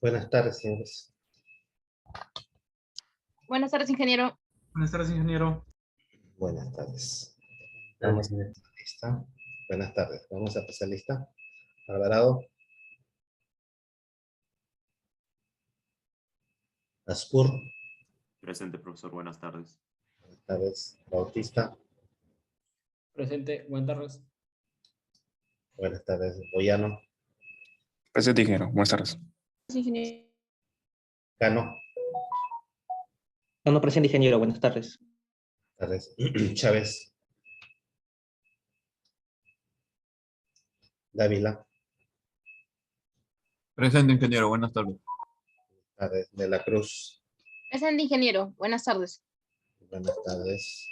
Buenas tardes, señores. Buenas tardes, ingeniero. Buenas tardes, ingeniero. Buenas tardes. Vamos a pasar lista. Buenas tardes. Vamos a pasar lista. Alvarado. Aspur. Presente, profesor. Buenas tardes. Buenas tardes. Bautista. Presente, buenas tardes. Buenas tardes. Boyano. Presente, ingeniero. Buenas tardes. Ingeniero. Cano. No, presente, ingeniero. Buenas tardes. Buenas tardes. Chávez. Dávila. Presente, ingeniero. Buenas tardes. Buenas tardes. De la Cruz. Presente, ingeniero. Buenas tardes. Buenas tardes.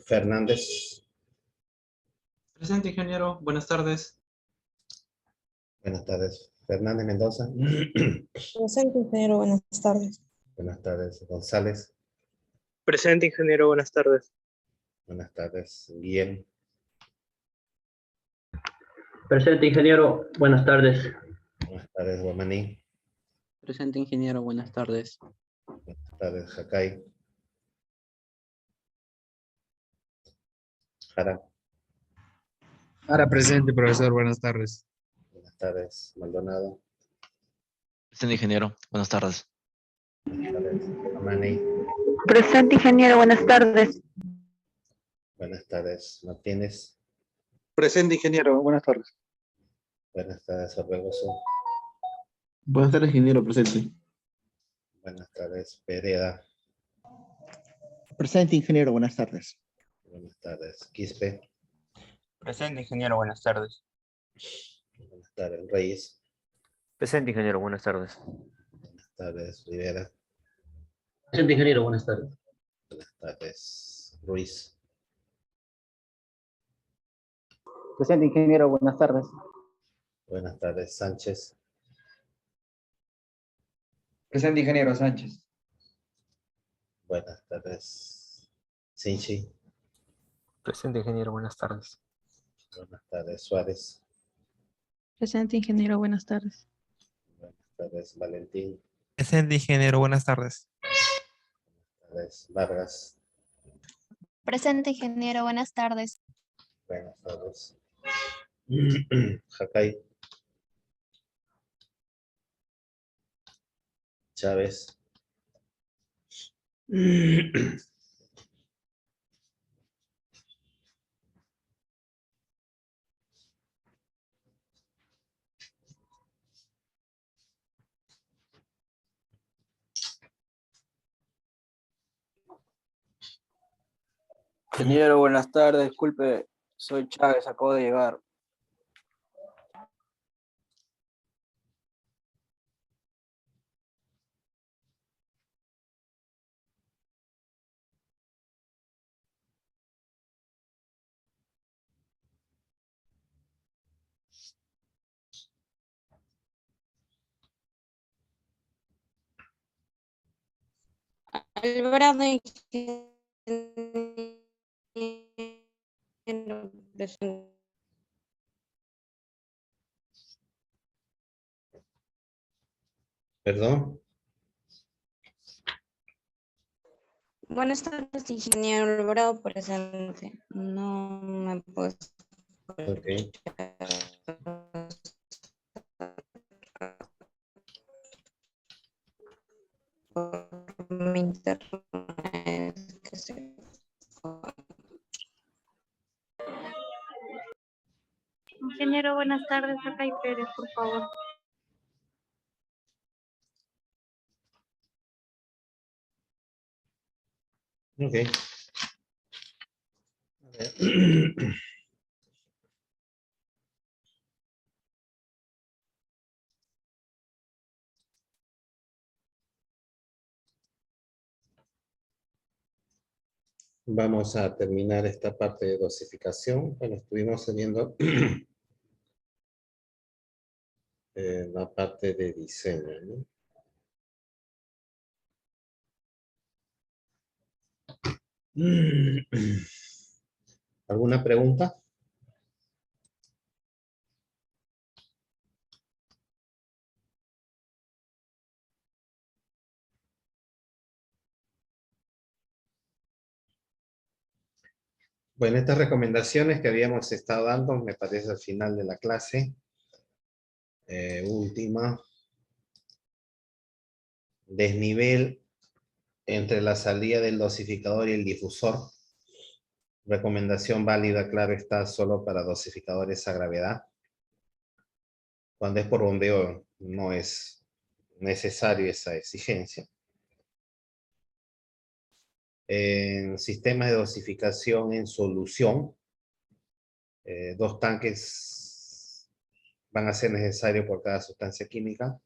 Fernández. Presente, ingeniero. Buenas tardes. Buenas tardes. Fernández Mendoza. Presente, ingeniero, buenas tardes. Buenas tardes. González. Presente, ingeniero, buenas tardes. Buenas tardes. Guillén. Presente, ingeniero, buenas tardes. Buenas tardes. Guamaní. Presente, ingeniero, buenas tardes. Buenas tardes. Jacay. Jara. Ahora presente, profesor. Buenas tardes. Buenas tardes. Maldonado. Presente, ingeniero. Buenas tardes. Buenas tardes. Amani. Presente, ingeniero. Buenas tardes. Buenas tardes. Martínez. Presente, ingeniero, buenas tardes. Buenas tardes. Orbegoso. Buenas tardes, ingeniero, presente. Buenas tardes. Pereda. Presente, ingeniero, buenas tardes. Buenas tardes. Quispe. Presente, ingeniero, buenas tardes. Buenas tardes. Reyes. Presente, ingeniero. Buenas tardes. Buenas tardes. Rivera. Presente, ingeniero, buenas tardes. Buenas tardes. Ruiz. Presente, ingeniero, buenas tardes. Buenas tardes. Sánchez. Presente, ingeniero Sánchez. Buenas tardes. Sinchi. Presente, ingeniero. Buenas tardes. Buenas tardes. Suárez. Presente, ingeniero. Buenas tardes. Buenas tardes. Valentín. Presente, ingeniero. Buenas tardes. Buenas tardes. Vargas. Presente, ingeniero. Buenas tardes. Buenas tardes. Jacay. Chávez. Ingeniero, buenas tardes. Disculpe, soy Chávez, acabo de llegar. Alvarado, presente. Perdón. Buenas tardes, ingeniero Alvarado, presente. No me puedo Ok. por mi internet. Que se... Ingeniero, buenas tardes. Acá hay Pérez, por favor. Ok. Vamos a terminar esta parte de dosificación. Bueno, estuvimos viendo la parte de diseño, ¿no? ¿Alguna pregunta? Bueno, estas recomendaciones que habíamos estado dando, me parece al final de la clase, última, desnivel entre la salida del dosificador y el difusor. Recomendación válida, claro está, solo para dosificadores a gravedad. Cuando es por bombeo no es necesario esa exigencia. En sistemas de dosificación en solución, 2 tanques van a ser necesarios por cada sustancia química.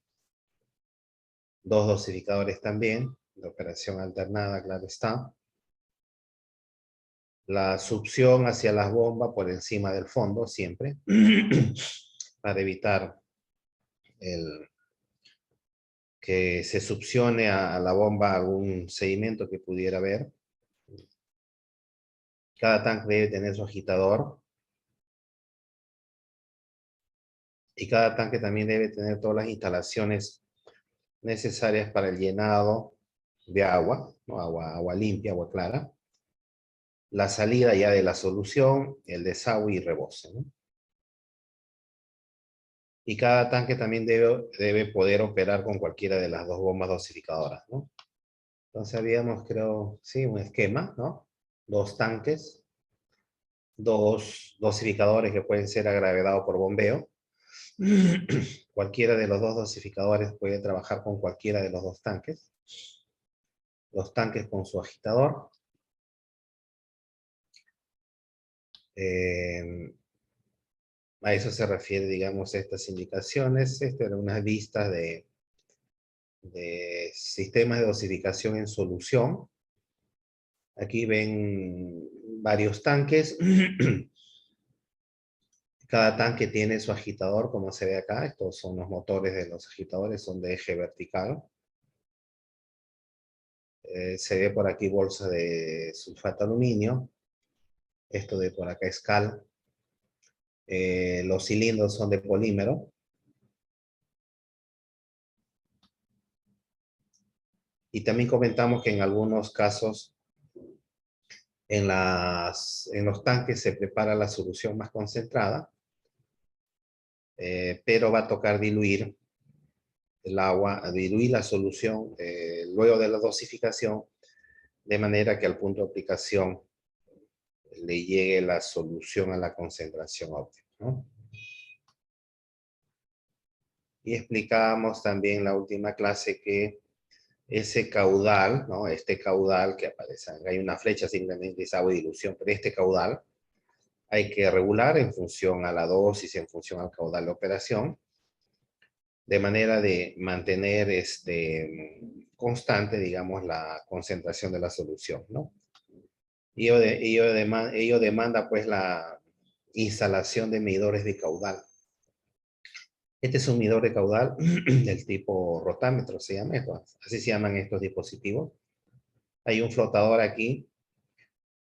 2 dosificadores también, de operación alternada, claro está. La succión hacia las bombas por encima del fondo, siempre, para evitar que se succione a la bomba algún sedimento que pudiera haber. Cada tanque debe tener su agitador. Y cada tanque también debe tener todas las instalaciones necesarias para el llenado de agua, ¿no? Agua limpia, agua clara. La salida ya de la solución, el desagüe y rebose, ¿no? Y cada tanque también debe poder operar con cualquiera de las 2 bombas dosificadoras, ¿no? Entonces habíamos, creo, sí, un esquema, ¿no? 2 tanques, 2 dosificadores que pueden ser a gravedad o por bombeo. Cualquiera de los 2 dosificadores puede trabajar con cualquiera de los 2 tanques. Los tanques con su agitador. A eso se refiere, digamos, estas indicaciones. Estas eran unas vistas de sistemas de dosificación en solución. Aquí ven varios tanques. Cada tanque tiene su agitador, como se ve acá. Estos son los motores de los agitadores, son de eje vertical. Se ve por aquí bolsa de sulfato de aluminio. Esto de por acá es cal. Los cilindros son de polímero. Y también comentamos que en algunos casos en los tanques se prepara la solución más concentrada, pero va a tocar diluir el agua, diluir la solución luego de la dosificación, de manera que al punto de aplicación le llegue la solución a la concentración óptima, ¿no? Y explicábamos también en la última clase que ese caudal, ¿no? Este caudal que aparece, hay una flecha simplemente es agua de dilución, pero este caudal hay que regular en función a la dosis, en función al caudal de operación, de manera de mantener constante, digamos, la concentración de la solución, ¿no? Y ello demanda, pues, la instalación de medidores de caudal. Este es un medidor de caudal del tipo rotámetro, se llama esto. Así se llaman estos dispositivos. Hay un flotador aquí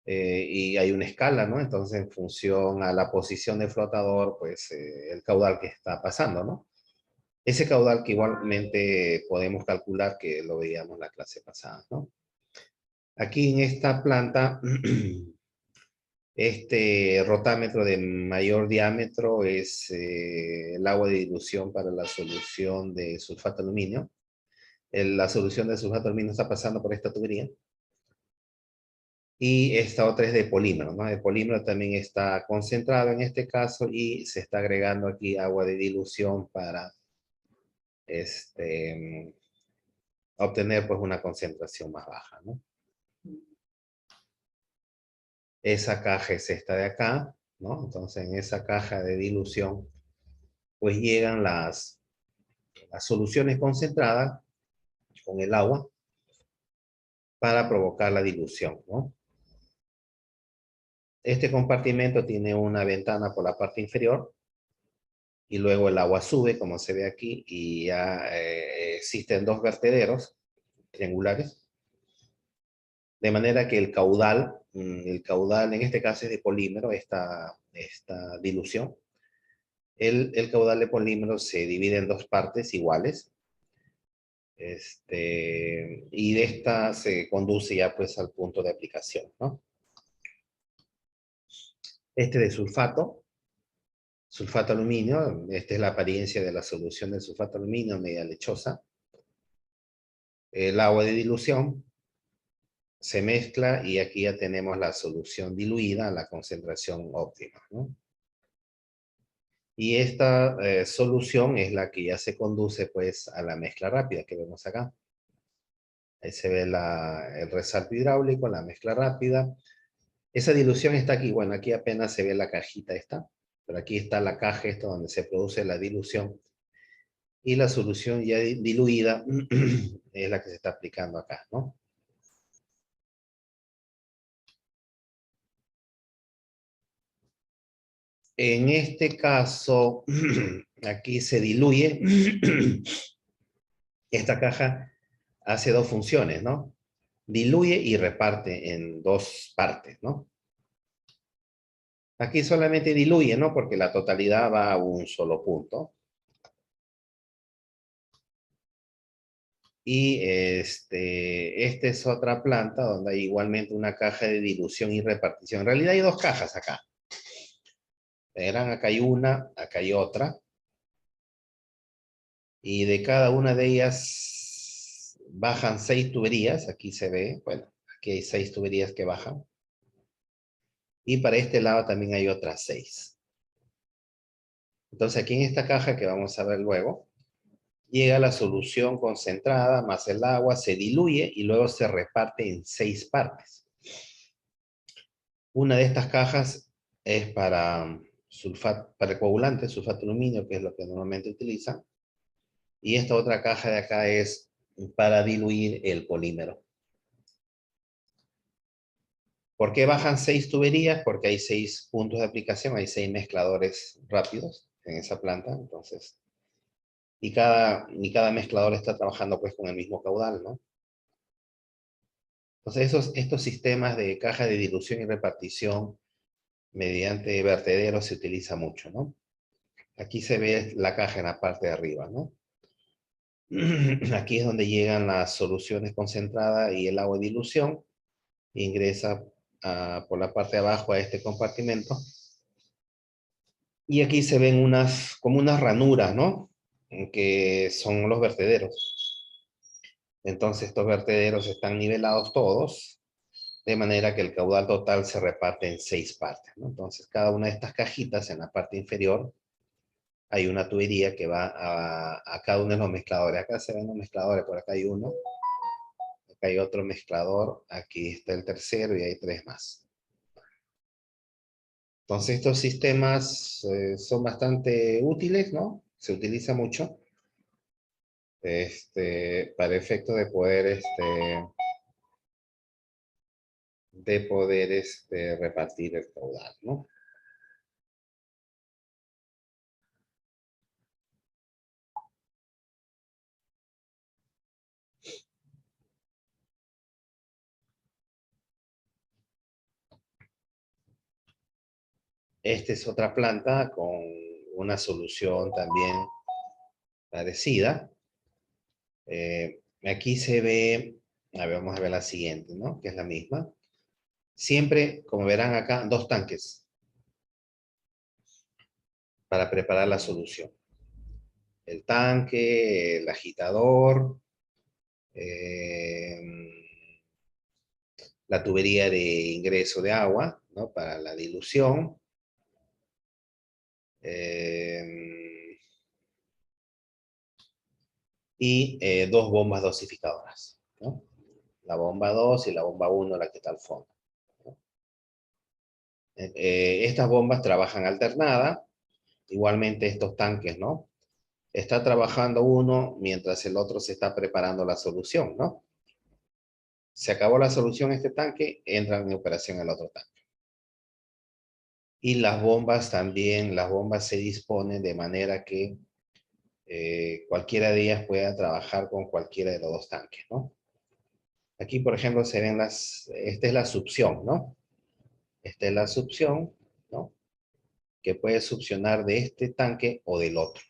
y hay una escala, ¿no? Entonces, en función a la posición del flotador, pues, el caudal que está pasando, ¿no? Ese caudal que igualmente podemos calcular, que lo veíamos en la clase pasada, ¿no? Aquí en esta planta, este rotámetro de mayor diámetro es el agua de dilución para la solución de sulfato de aluminio. La solución de sulfato de aluminio está pasando por esta tubería. Y esta otra es de polímero, ¿no? El polímero también está concentrado en este caso y se está agregando aquí agua de dilución para obtener, pues, una concentración más baja, ¿no? Esa caja es esta de acá, ¿no? Entonces, en esa caja de dilución, pues llegan las soluciones concentradas con el agua para provocar la dilución, ¿no? Este compartimento tiene una ventana por la parte inferior y luego el agua sube, como se ve aquí, y ya existen dos vertederos triangulares, de manera que el caudal en este caso es de polímero, esta dilución. El caudal de polímero se divide en dos partes iguales, y de esta se conduce ya pues al punto de aplicación, ¿no? Este de sulfato aluminio, esta es la apariencia de la solución del sulfato aluminio media lechosa. El agua de dilución se mezcla y aquí ya tenemos la solución diluida a la concentración óptima, ¿no? Y esta solución es la que ya se conduce pues a la mezcla rápida que vemos acá. Ahí se ve el resalto hidráulico, la mezcla rápida. Esa dilución está aquí, bueno, aquí apenas se ve la cajita esta, pero aquí está la caja esta donde se produce la dilución. Y la solución ya diluida es la que se está aplicando acá, ¿no? En este caso, aquí se diluye. Esta caja hace dos funciones, ¿no? Diluye y reparte en dos partes, ¿no? Aquí solamente diluye, ¿no? Porque la totalidad va a un solo punto. Y esta es otra planta donde hay igualmente una caja de dilución y repartición. En realidad hay dos cajas acá. Verán, acá hay una, acá hay otra. Y de cada una de ellas bajan 6 tuberías. Aquí se ve, bueno, aquí hay 6 tuberías que bajan. Y para este lado también hay otras 6. Entonces aquí en esta caja que vamos a ver luego, llega la solución concentrada más el agua, se diluye y luego se reparte en 6 partes. Una de estas cajas es para el coagulante, sulfato de aluminio, que es lo que normalmente utilizan. Y esta otra caja de acá es para diluir el polímero. ¿Por qué bajan 6 tuberías? Porque hay 6 puntos de aplicación, hay 6 mezcladores rápidos en esa planta, entonces. Y cada mezclador está trabajando pues con el mismo caudal, ¿no? Entonces estos sistemas de caja de dilución y repartición mediante vertederos se utiliza mucho, ¿no? Aquí se ve la caja en la parte de arriba, ¿no? Aquí es donde llegan las soluciones concentradas y el agua de dilución. Ingresa por la parte de abajo a este compartimento. Y aquí se ven como unas ranuras, ¿no? Que son los vertederos. Entonces estos vertederos están nivelados todos, de manera que el caudal total se reparte en 6 partes, ¿no? Entonces cada una de estas cajitas en la parte inferior hay una tubería que va a cada uno de los mezcladores. Acá se ven los mezcladores, por acá hay uno. Acá hay otro mezclador, aquí está el tercero y hay 3 más. Entonces estos sistemas son bastante útiles, ¿no? Se utiliza mucho para efecto de poder repartir el caudal, ¿no? Esta es otra planta con una solución también parecida. Aquí se ve, vamos a ver la siguiente, ¿no? Que es la misma. Siempre, como verán acá, 2 tanques para preparar la solución. El tanque, el agitador, la tubería de ingreso de agua, ¿no? Para la dilución. Y 2 bombas dosificadoras, ¿no? La bomba 2 y la bomba 1, la que está al fondo, ¿no? Estas bombas trabajan alternada. Igualmente estos tanques, ¿no? Está trabajando uno mientras el otro se está preparando la solución, ¿no? Se acabó la solución este tanque, entra en operación el otro tanque. Y las bombas también, las bombas se disponen de manera que cualquiera de ellas pueda trabajar con cualquiera de los dos tanques, ¿no? Aquí, por ejemplo, se ven esta es la succión, ¿no? Esta es la succión, ¿no? Que puede succionar de este tanque o del otro.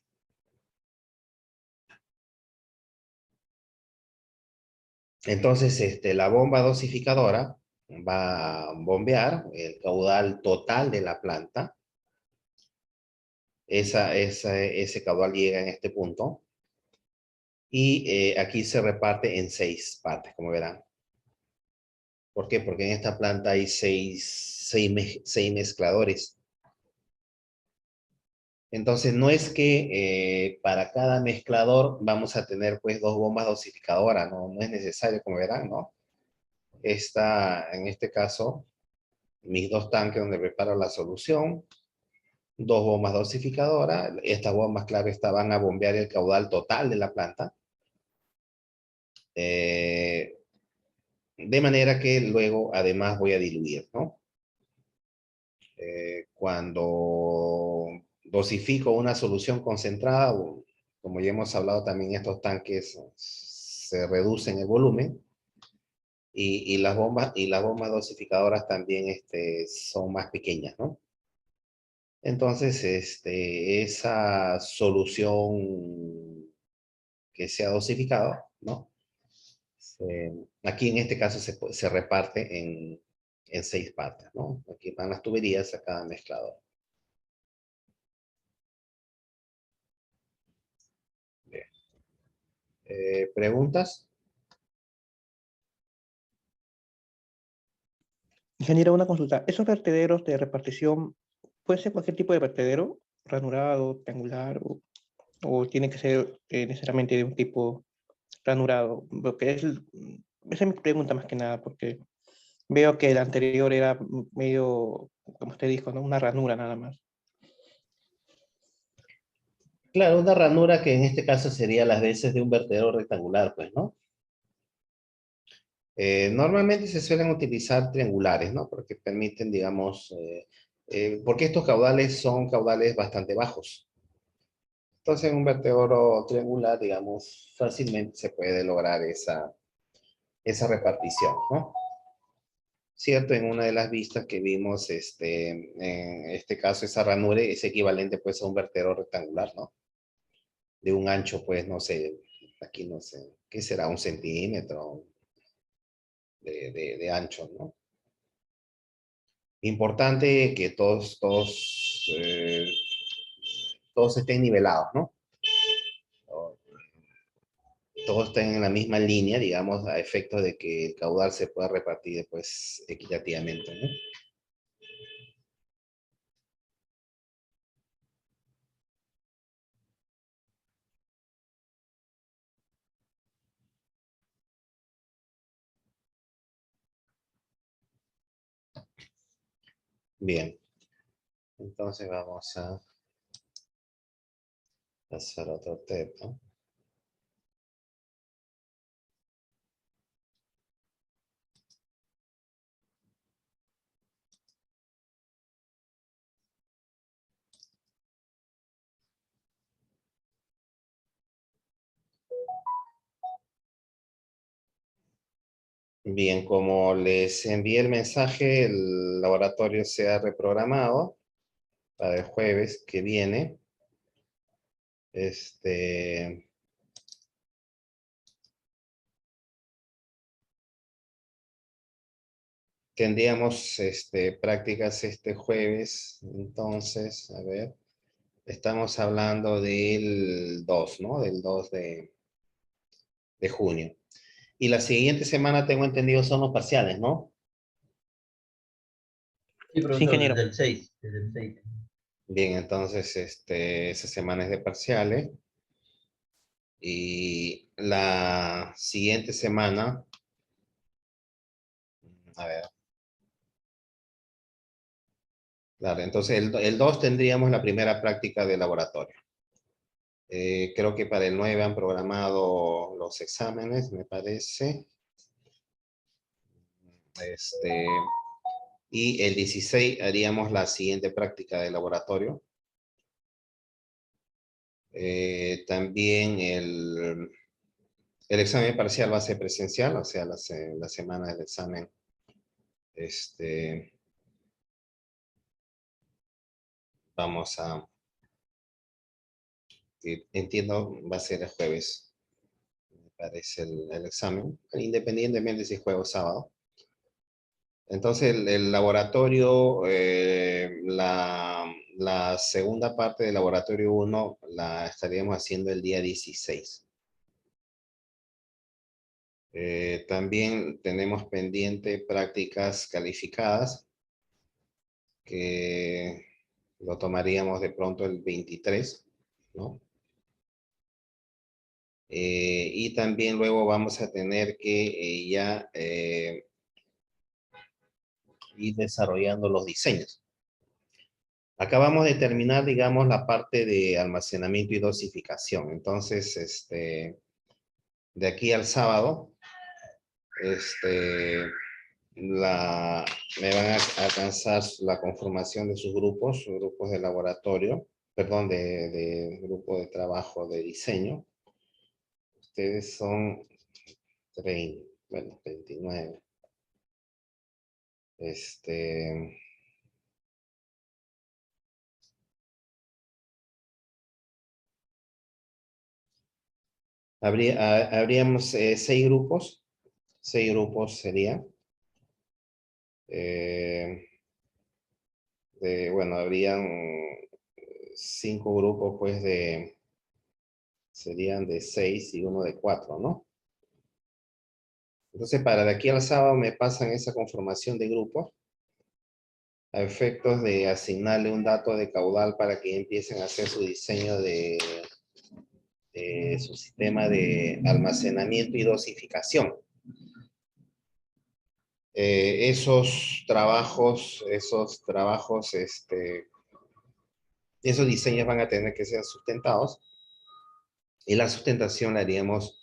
Entonces, la bomba dosificadora va a bombear el caudal total de la planta. Ese caudal llega en este punto. Y aquí se reparte en 6 partes, como verán. ¿Por qué? Porque en esta planta hay 6 mezcladores. Entonces, no es que para cada mezclador vamos a tener pues 2 bombas dosificadoras, no es necesario, como verán, ¿no? En este caso, mis 2 tanques donde preparo la solución, 2 bombas dosificadoras. Estas bombas, claro, van a bombear el caudal total de la planta. De manera que luego, además, voy a diluir, ¿no? Cuando dosifico una solución concentrada, como ya hemos hablado también, estos tanques se reducen el volumen. Y las bombas dosificadoras también son más pequeñas, ¿no? Entonces, esa solución que se ha dosificado, ¿no? Aquí en este caso se reparte en 6 partes, ¿no? Aquí van las tuberías a cada mezclador. Bien. ¿Preguntas? Ingeniero, una consulta. ¿Esos vertederos de repartición puede ser cualquier tipo de vertedero? ¿Ranurado, triangular? ¿O tiene que ser necesariamente de un tipo ranurado? Porque esa es mi pregunta más que nada, porque veo que el anterior era medio, como usted dijo, ¿no? Una ranura nada más. Claro, una ranura que en este caso sería las veces de un vertedero rectangular, pues, ¿no? Normalmente se suelen utilizar triangulares, ¿no? Porque permiten, digamos, porque estos caudales son caudales bastante bajos. Entonces, en un vertedero triangular, digamos, fácilmente se puede lograr esa repartición, ¿no? Cierto, en una de las vistas que vimos, en este caso, esa ranura es equivalente, pues, a un vertedero rectangular, ¿no? De un ancho, pues, no sé, aquí no sé, ¿qué será? 1 centímetro de ancho, ¿no? Importante que todos estén nivelados, ¿no? Todos estén en la misma línea, digamos, a efectos de que el caudal se pueda repartir, pues, equitativamente, ¿no? Bien. Entonces vamos a pasar a otro tema. Bien, como les envié el mensaje, el laboratorio se ha reprogramado para el jueves que viene. Tendríamos prácticas este jueves, entonces, a ver, estamos hablando del 2, ¿no? Del 2 de junio. Y la siguiente semana, tengo entendido, son los parciales, ¿no? Sí, profesor, ingeniero. desde el 6. Desde el 6. Bien, entonces, esa semana es de parciales. Y la siguiente semana, a ver, Claro, entonces el 2 tendríamos la primera práctica de laboratorio. Creo que para el 9 han programado los exámenes, me parece. Y el 16 haríamos la siguiente práctica de laboratorio. También el examen parcial va a ser presencial, o sea, la semana del examen. Vamos a... Entiendo, va a ser el jueves, me parece el examen, independientemente si es jueves o sábado. Entonces, el laboratorio, la segunda parte del laboratorio 1 la estaríamos haciendo el día 16. También tenemos pendiente prácticas calificadas, que lo tomaríamos de pronto el 23, ¿no? Y también luego vamos a tener que ir desarrollando los diseños. Acabamos de terminar, digamos, la parte de almacenamiento y dosificación. Entonces, de aquí al sábado, me van a alcanzar la conformación de sus grupos de laboratorio, perdón, de grupo de trabajo de diseño. Ustedes son 30, bueno, 29. Habríamos 6 grupos. 6 grupos sería. Bueno, habrían 5 grupos, pues, serían de 6 y uno de 4, ¿no? Entonces, para de aquí al sábado me pasan esa conformación de grupos a efectos de asignarle un dato de caudal para que empiecen a hacer su diseño de su sistema de almacenamiento y dosificación. Esos trabajos, esos diseños van a tener que ser sustentados, y la sustentación la haríamos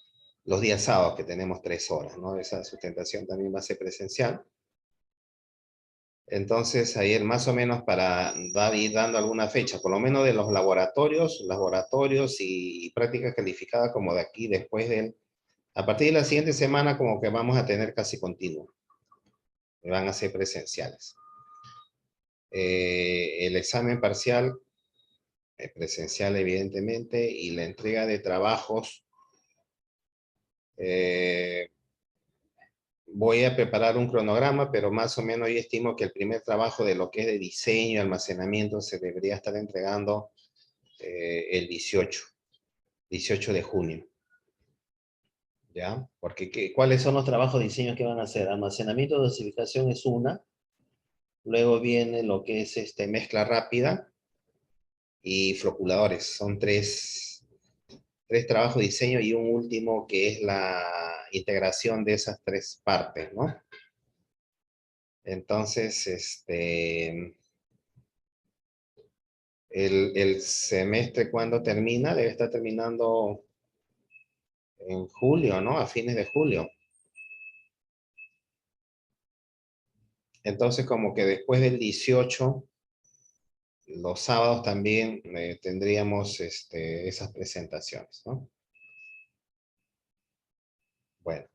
los días sábados, que tenemos 3 horas, ¿no? Esa sustentación también va a ser presencial. Entonces, ayer más o menos para ir dando alguna fecha, por lo menos de los laboratorios y prácticas calificadas, como de aquí después a partir de la siguiente semana, como que vamos a tener casi continuo. Van a ser presenciales. El examen parcial, presencial evidentemente, y la entrega de trabajos, voy a preparar un cronograma, pero más o menos yo estimo que el primer trabajo de lo que es de diseño y almacenamiento se debería estar entregando el 18 de junio. ¿Ya? Porque ¿cuáles son los trabajos de diseño que van a hacer? Almacenamiento, dosificación es una. Luego viene lo que es mezcla rápida y floculadores. Son tres trabajos de diseño y un último que es la integración de esas 3 partes, ¿no? Entonces, el semestre, ¿cuándo termina? Debe estar terminando en julio, ¿no? A fines de julio. Entonces, como que después del 18, los sábados también tendríamos esas presentaciones, ¿no? Bueno.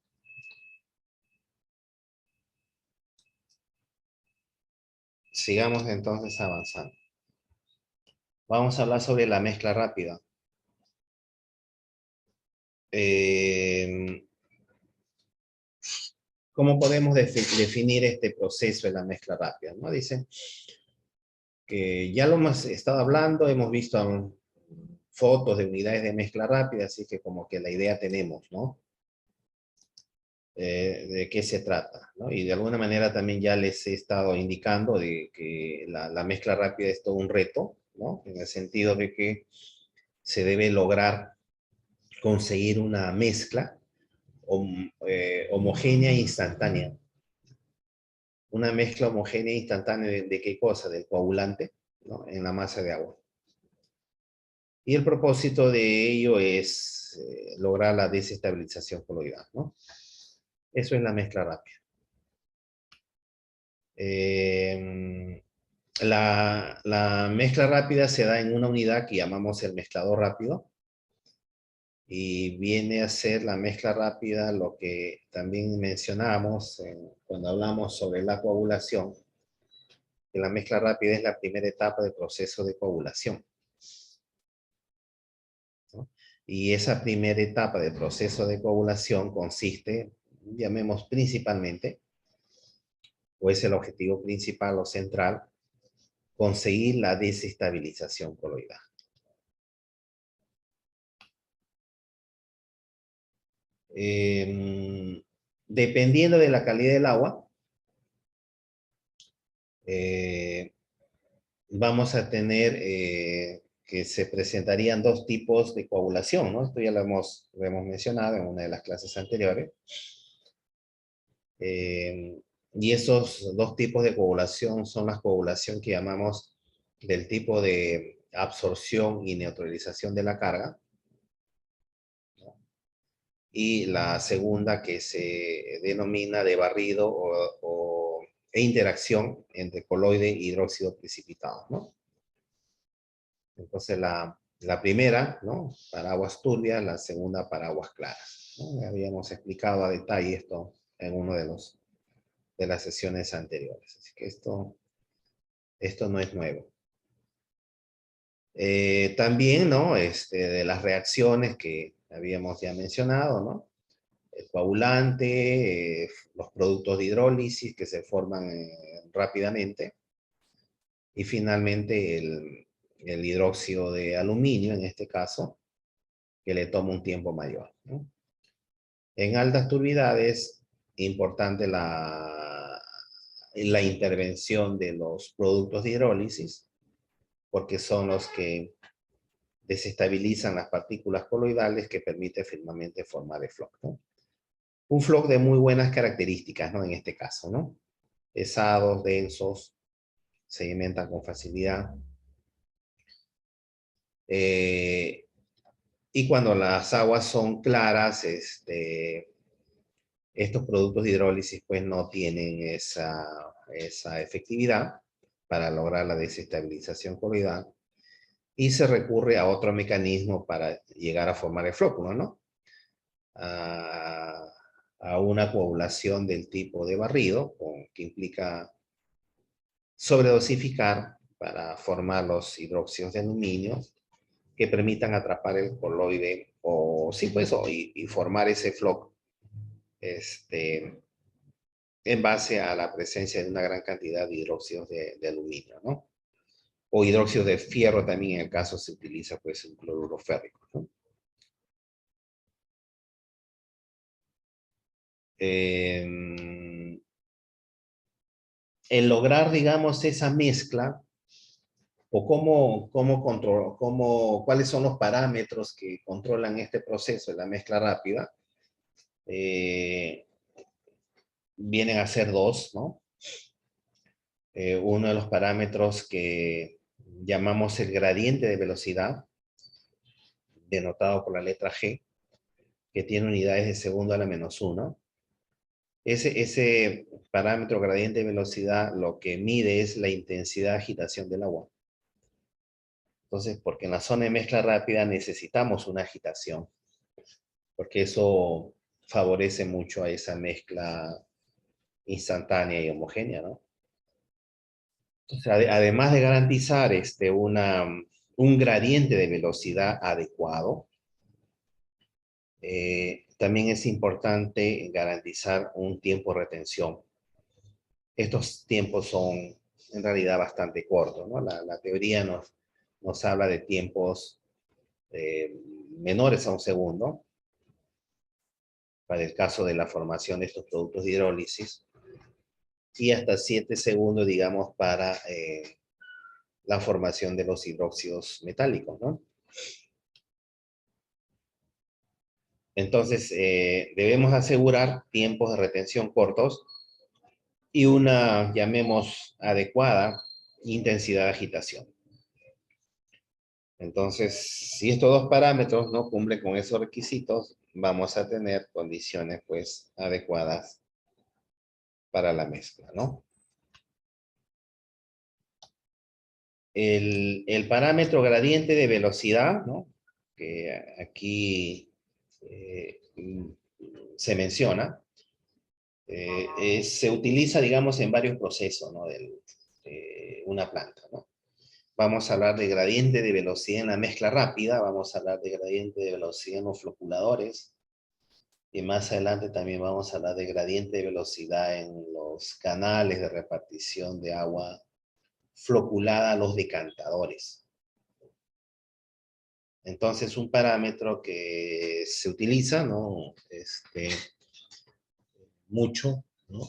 Sigamos entonces avanzando. Vamos a hablar sobre la mezcla rápida. ¿Cómo podemos definir este proceso de la mezcla rápida? ¿No? Dice que ya lo hemos estado hablando, hemos visto fotos de unidades de mezcla rápida, así que como que la idea tenemos, ¿no? De qué se trata, ¿no? Y de alguna manera también ya les he estado indicando de que la mezcla rápida es todo un reto, ¿no? En el sentido de que se debe lograr conseguir una mezcla homogénea e instantánea. una mezcla homogénea instantánea de qué cosa, del coagulante, ¿no? En la masa de agua. Y el propósito de ello es lograr la desestabilización coloidal, ¿no? Eso es la mezcla rápida. La mezcla rápida se da en una unidad que llamamos el mezclador rápido. Y viene a ser la mezcla rápida lo que también mencionamos cuando hablamos sobre la coagulación. Que la mezcla rápida es la primera etapa del proceso de coagulación, ¿no? Y esa primera etapa del proceso de coagulación consiste, llamemos principalmente, o es el objetivo principal o central, conseguir la desestabilización coloidal. Dependiendo de la calidad del agua, vamos a tener que se presentarían dos tipos de coagulación, ¿no? Esto ya lo hemos mencionado en una de las clases anteriores. Y esos dos tipos de coagulación son las coagulación que llamamos del tipo de absorción y neutralización de la carga, ¿no? Y la segunda que se denomina de barrido e interacción entre coloide e hidróxido precipitado, ¿no? Entonces la primera, ¿no? Para aguas turbias, la segunda para aguas claras, ¿no? Ya habíamos explicado a detalle esto en uno de las sesiones anteriores. Así que esto no es nuevo. También, ¿no? De las reacciones que habíamos ya mencionado, ¿no? El coagulante, los productos de hidrólisis que se forman rápidamente. Y finalmente el hidróxido de aluminio, en este caso, que le toma un tiempo mayor, ¿no? En altas turbidades, importante la intervención de los productos de hidrólisis, porque son los que desestabilizan las partículas coloidales que permite finalmente formar el floc, ¿no? Un floc de muy buenas características, ¿no? En este caso, ¿no? Pesados, densos, sedimentan con facilidad. Y cuando las aguas son claras, estos productos de hidrólisis pues no tienen esa efectividad para lograr la desestabilización coloidal y se recurre a otro mecanismo para llegar a formar el flóculo, ¿no? A una coagulación del tipo de barrido, que implica sobredosificar para formar los hidróxidos de aluminio que permitan atrapar el coloide y formar ese floc en base a la presencia de una gran cantidad de hidróxidos de aluminio, ¿no? O hidróxido de fierro también, en el caso se utiliza pues un cloruro férrico, ¿no? El lograr, digamos, esa mezcla, o cuáles son los parámetros que controlan este proceso de la mezcla rápida, vienen a ser dos, ¿no? Uno de los parámetros que llamamos el gradiente de velocidad, denotado por la letra G, que tiene unidades de segundo a la -1. Ese parámetro gradiente de velocidad lo que mide es la intensidad de agitación del agua. Entonces, porque en la zona de mezcla rápida necesitamos una agitación, porque eso favorece mucho a esa mezcla instantánea y homogénea, ¿no? Entonces, además de garantizar un gradiente de velocidad adecuado, también es importante garantizar un tiempo de retención. Estos tiempos son en realidad bastante cortos, ¿no? La teoría nos habla de tiempos menores a un segundo, para el caso de la formación de estos productos de hidrólisis, y hasta 7 segundos, digamos, para la formación de los hidróxidos metálicos, ¿no? Entonces, debemos asegurar tiempos de retención cortos y una, llamemos, adecuada intensidad de agitación. Entonces, si estos dos parámetros no cumplen con esos requisitos, vamos a tener condiciones, pues, adecuadas para la mezcla, ¿no? El parámetro gradiente de velocidad, ¿no? Que aquí se menciona, se utiliza, digamos, en varios procesos, ¿no? De una planta, ¿no? Vamos a hablar de gradiente de velocidad en la mezcla rápida, vamos a hablar de gradiente de velocidad en los floculadores, y más adelante también vamos a hablar de gradiente de velocidad en los canales de repartición de agua floculada a los decantadores. Entonces, un parámetro que se utiliza, ¿no? Mucho, ¿no?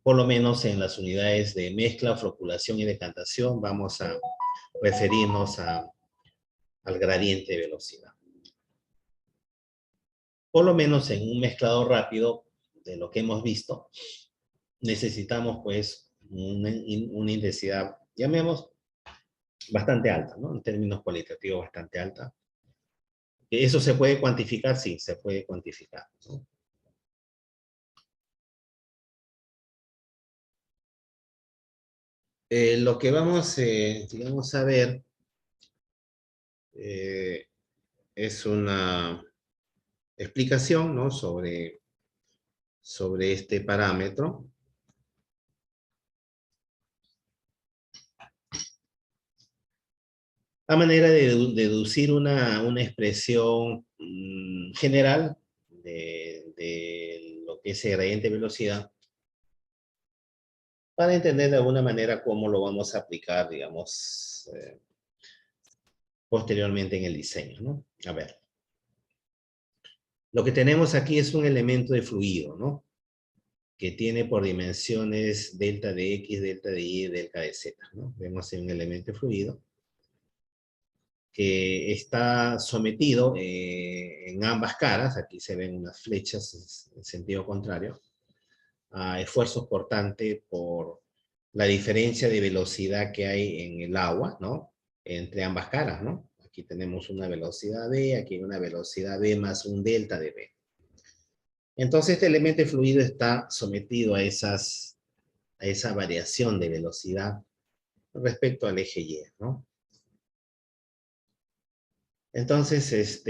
Por lo menos en las unidades de mezcla, floculación y decantación, vamos a referirnos al gradiente de velocidad. Por lo menos en un mezclador rápido, de lo que hemos visto, necesitamos pues una intensidad, llamemos, bastante alta, ¿no? En términos cualitativos, bastante alta. ¿Eso se puede cuantificar? Sí, se puede cuantificar, ¿no? Lo que vamos, digamos, a ver es una explicación, ¿no? sobre este parámetro. A manera de deducir una expresión general de lo que es el gradiente de velocidad, para entender de alguna manera cómo lo vamos a aplicar, digamos, posteriormente en el diseño, ¿no? A ver. Lo que tenemos aquí es un elemento de fluido, ¿no? Que tiene por dimensiones delta de X, delta de Y, delta de Z, ¿no? Vemos un elemento de fluido que está sometido en ambas caras, aquí se ven unas flechas en sentido contrario, a esfuerzos cortantes por la diferencia de velocidad que hay en el agua, ¿no? Entre ambas caras, ¿no? Aquí tenemos una velocidad V, aquí una velocidad V más un delta de V. Entonces este elemento de fluido está sometido a esa variación de velocidad respecto al eje Y, ¿no? Entonces,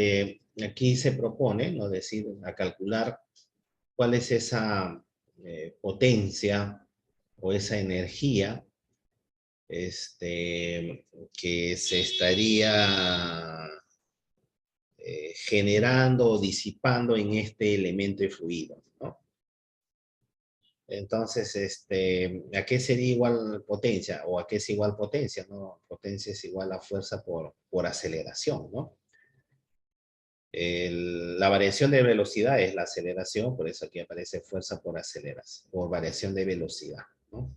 aquí se propone, ¿no? Decir, a calcular cuál es esa potencia o esa energía que se estaría generando o disipando en este elemento de fluido, ¿no? Entonces, ¿a qué sería igual potencia? ¿O a qué es igual potencia? ¿No? Potencia es igual a fuerza por aceleración, ¿no? La variación de velocidad es la aceleración, por eso aquí aparece fuerza por aceleración, por variación de velocidad, ¿no?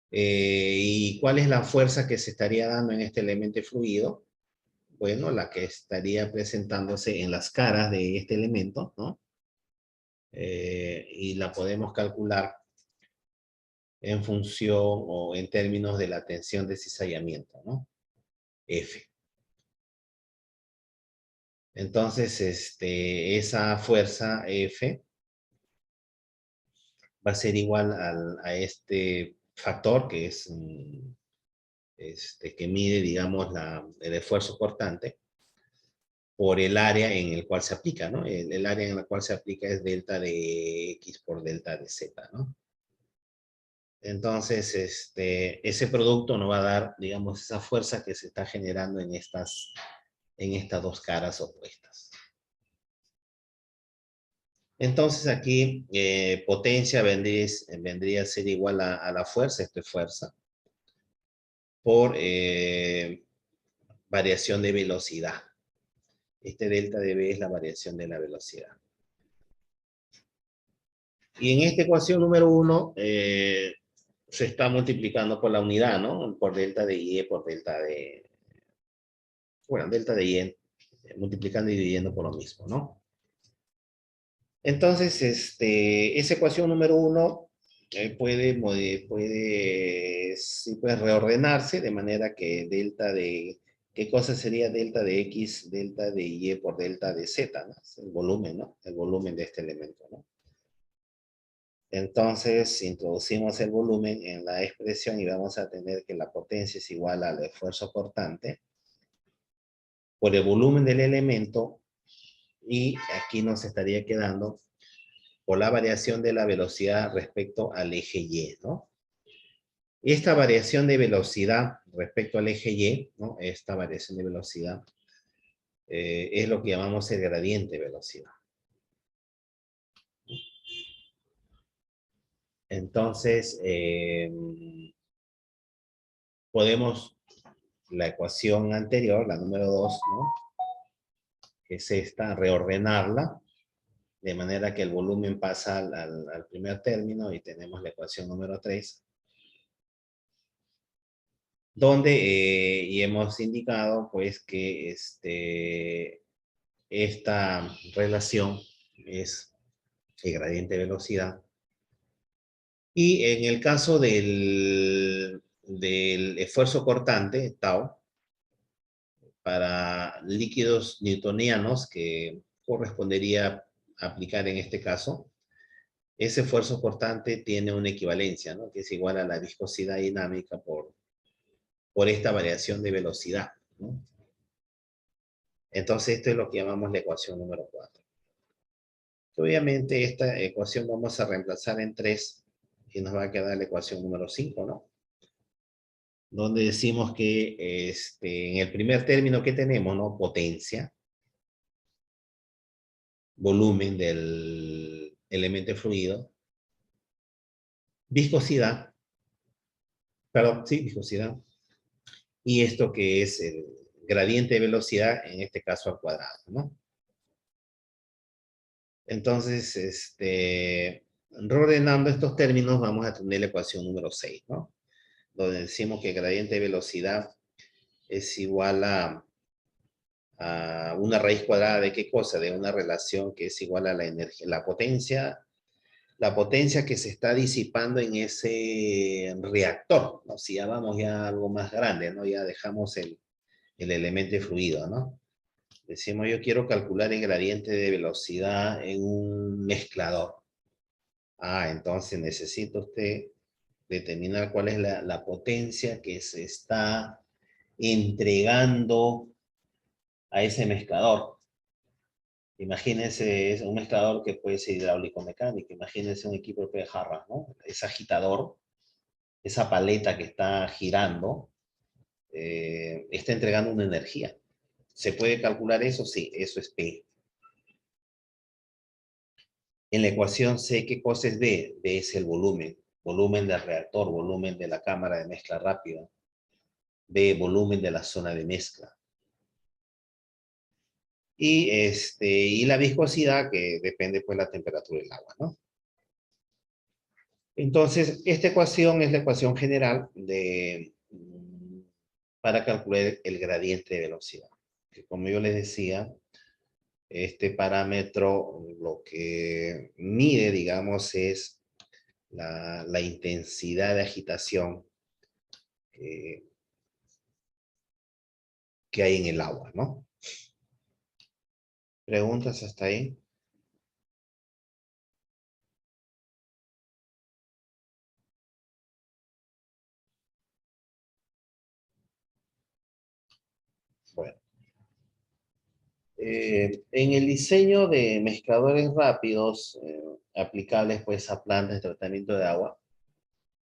¿Y cuál es la fuerza que se estaría dando en este elemento fluido? Bueno, la que estaría presentándose en las caras de este elemento, ¿no? Y la podemos calcular en función o en términos de la tensión de cizallamiento, ¿no? F. Entonces, esa fuerza F va a ser igual a este factor que es que mide, digamos, el esfuerzo cortante por el área en el cual se aplica, ¿no? El área en la cual se aplica es delta de X por delta de Z, ¿no? Entonces, ese producto nos va a dar, digamos, esa fuerza que se está generando en estas dos caras opuestas. Entonces aquí potencia vendría a ser igual a la fuerza, esto es fuerza, por variación de velocidad. Este delta de V es la variación de la velocidad. Y en esta ecuación número 1 se está multiplicando por la unidad, ¿no? Por delta de Y, por delta de... Bueno, delta de Y, multiplicando y dividiendo por lo mismo, ¿no? Entonces, esa ecuación número 1 sí puede reordenarse de manera que delta de, ¿qué cosa sería delta de X, delta de Y por delta de Z, ¿no? Es el volumen, ¿no? El volumen de este elemento, ¿no? Entonces, introducimos el volumen en la expresión y vamos a tener que la potencia es igual al esfuerzo cortante por el volumen del elemento, y aquí nos estaría quedando por la variación de la velocidad respecto al eje Y, ¿no? Esta variación de velocidad respecto al eje Y, ¿no? Esta variación de velocidad es lo que llamamos el gradiente de velocidad. Entonces, podemos, la ecuación anterior, la número 2, ¿no? Que es esta, reordenarla, de manera que el volumen pasa al primer término y tenemos la ecuación número 3, donde y hemos indicado pues que esta relación es el gradiente de velocidad. Y en el caso del esfuerzo cortante, tau, para líquidos newtonianos, que correspondería aplicar en este caso, ese esfuerzo cortante tiene una equivalencia, ¿no? Que es igual a la viscosidad dinámica por esta variación de velocidad, ¿no? Entonces, esto es lo que llamamos la ecuación número 4. Obviamente, esta ecuación vamos a reemplazar en 3 y nos va a quedar la ecuación número 5, ¿no? Donde decimos que en el primer término que tenemos, ¿no? Potencia, volumen del elemento fluido, viscosidad, perdón, sí, viscosidad, y esto que es el gradiente de velocidad, en este caso al cuadrado, ¿no? Entonces, reordenando estos términos, vamos a tener la ecuación número 6, ¿no? Donde decimos que el gradiente de velocidad es igual a una raíz cuadrada de qué cosa, de una relación que es igual a la energía, la potencia que se está disipando en ese reactor, ¿no? Si ya vamos ya a algo más grande, ¿no? Ya dejamos el elemento fluido, ¿no? Decimos, yo quiero calcular el gradiente de velocidad en un mezclador. Entonces necesita usted determinar cuál es la potencia que se está entregando a ese mezclador. Imagínense, es un mezclador que puede ser hidráulico-mecánico. Imagínense un equipo de jarras, ¿no? Ese agitador, esa paleta que está girando, está entregando una energía. ¿Se puede calcular eso? Sí, eso es P. En la ecuación C, ¿qué cosa es B? B es el volumen. Volumen del reactor, volumen de la cámara de mezcla rápida. B, volumen de la zona de mezcla. Y la viscosidad, que depende pues de la temperatura del agua, ¿no? Entonces, esta ecuación es la ecuación general para calcular el gradiente de velocidad. Que como yo les decía, este parámetro lo que mide, digamos, es la intensidad de agitación que hay en el agua, ¿no? ¿Preguntas hasta ahí? Bueno. En el diseño de mezcladores rápidos, aplicables pues a plantas de tratamiento de agua,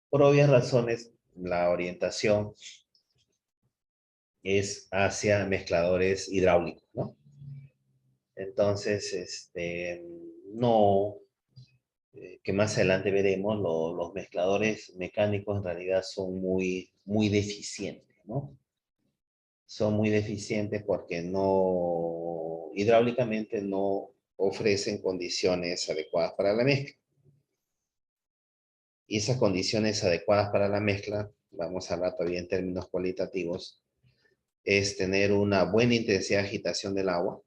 por obvias razones, la orientación es hacia mezcladores hidráulicos, ¿no? Entonces, no, que más adelante veremos, los mezcladores mecánicos en realidad son muy deficientes, ¿no? Son muy deficientes porque hidráulicamente no ofrecen condiciones adecuadas para la mezcla. Y esas condiciones adecuadas para la mezcla, vamos a hablar todavía en términos cualitativos, es tener una buena intensidad de agitación del agua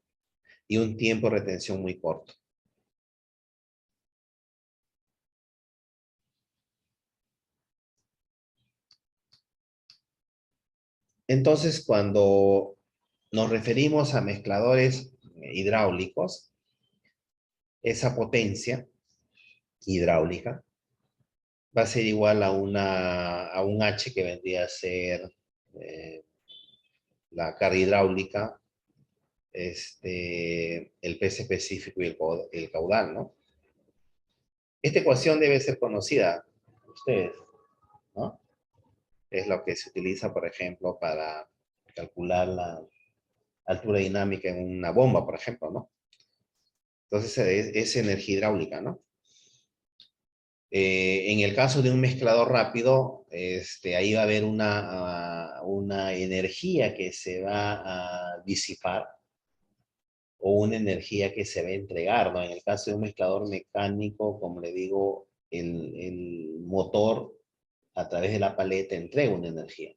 y un tiempo de retención muy corto. Entonces, cuando nos referimos a mezcladores hidráulicos, esa potencia hidráulica va a ser igual a un H que vendría a ser la carga hidráulica, el peso específico y el caudal, ¿no? Esta ecuación debe ser conocida por ustedes, ¿no? Es lo que se utiliza, por ejemplo, para calcular la altura dinámica en una bomba, por ejemplo, ¿no? Entonces, es energía hidráulica, ¿no? En el caso de un mezclador rápido, ahí va a haber una energía que se va a disipar o una energía que se va a entregar, ¿no? En el caso de un mezclador mecánico, como le digo, el motor a través de la paleta entrega una energía.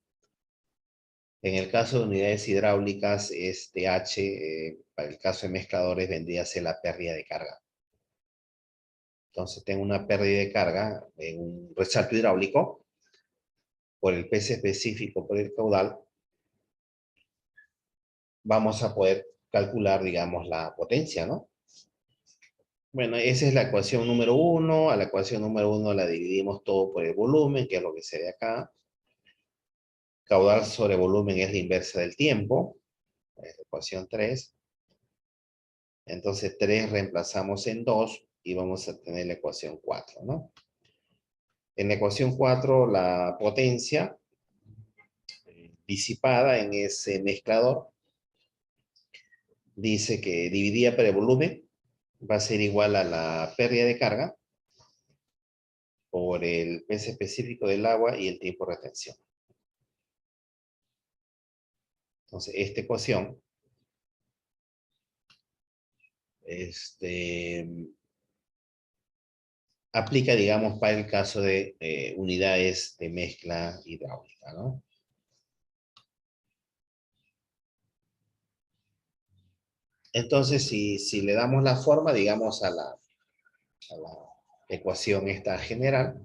En el caso de unidades hidráulicas, este H, para el caso de mezcladores, vendría a ser la pérdida de carga. Entonces tengo una pérdida de carga en un resalto hidráulico por el peso específico, por el caudal. Vamos a poder calcular, digamos, la potencia, ¿no? Bueno, esa es la ecuación número 1. A la ecuación número 1 la dividimos todo por el volumen, que es lo que se ve acá. Caudal sobre volumen es la inversa del tiempo. Es la ecuación 3. Entonces 3 reemplazamos en 2 y vamos a tener la ecuación 4, ¿no? En la ecuación 4 la potencia disipada en ese mezclador dice que dividida por el volumen va a ser igual a la pérdida de carga por el peso específico del agua y el tiempo de retención. Entonces, esta ecuación aplica, digamos, para el caso de unidades de mezcla hidráulica, ¿no? Entonces, si le damos la forma, digamos, a la ecuación esta general,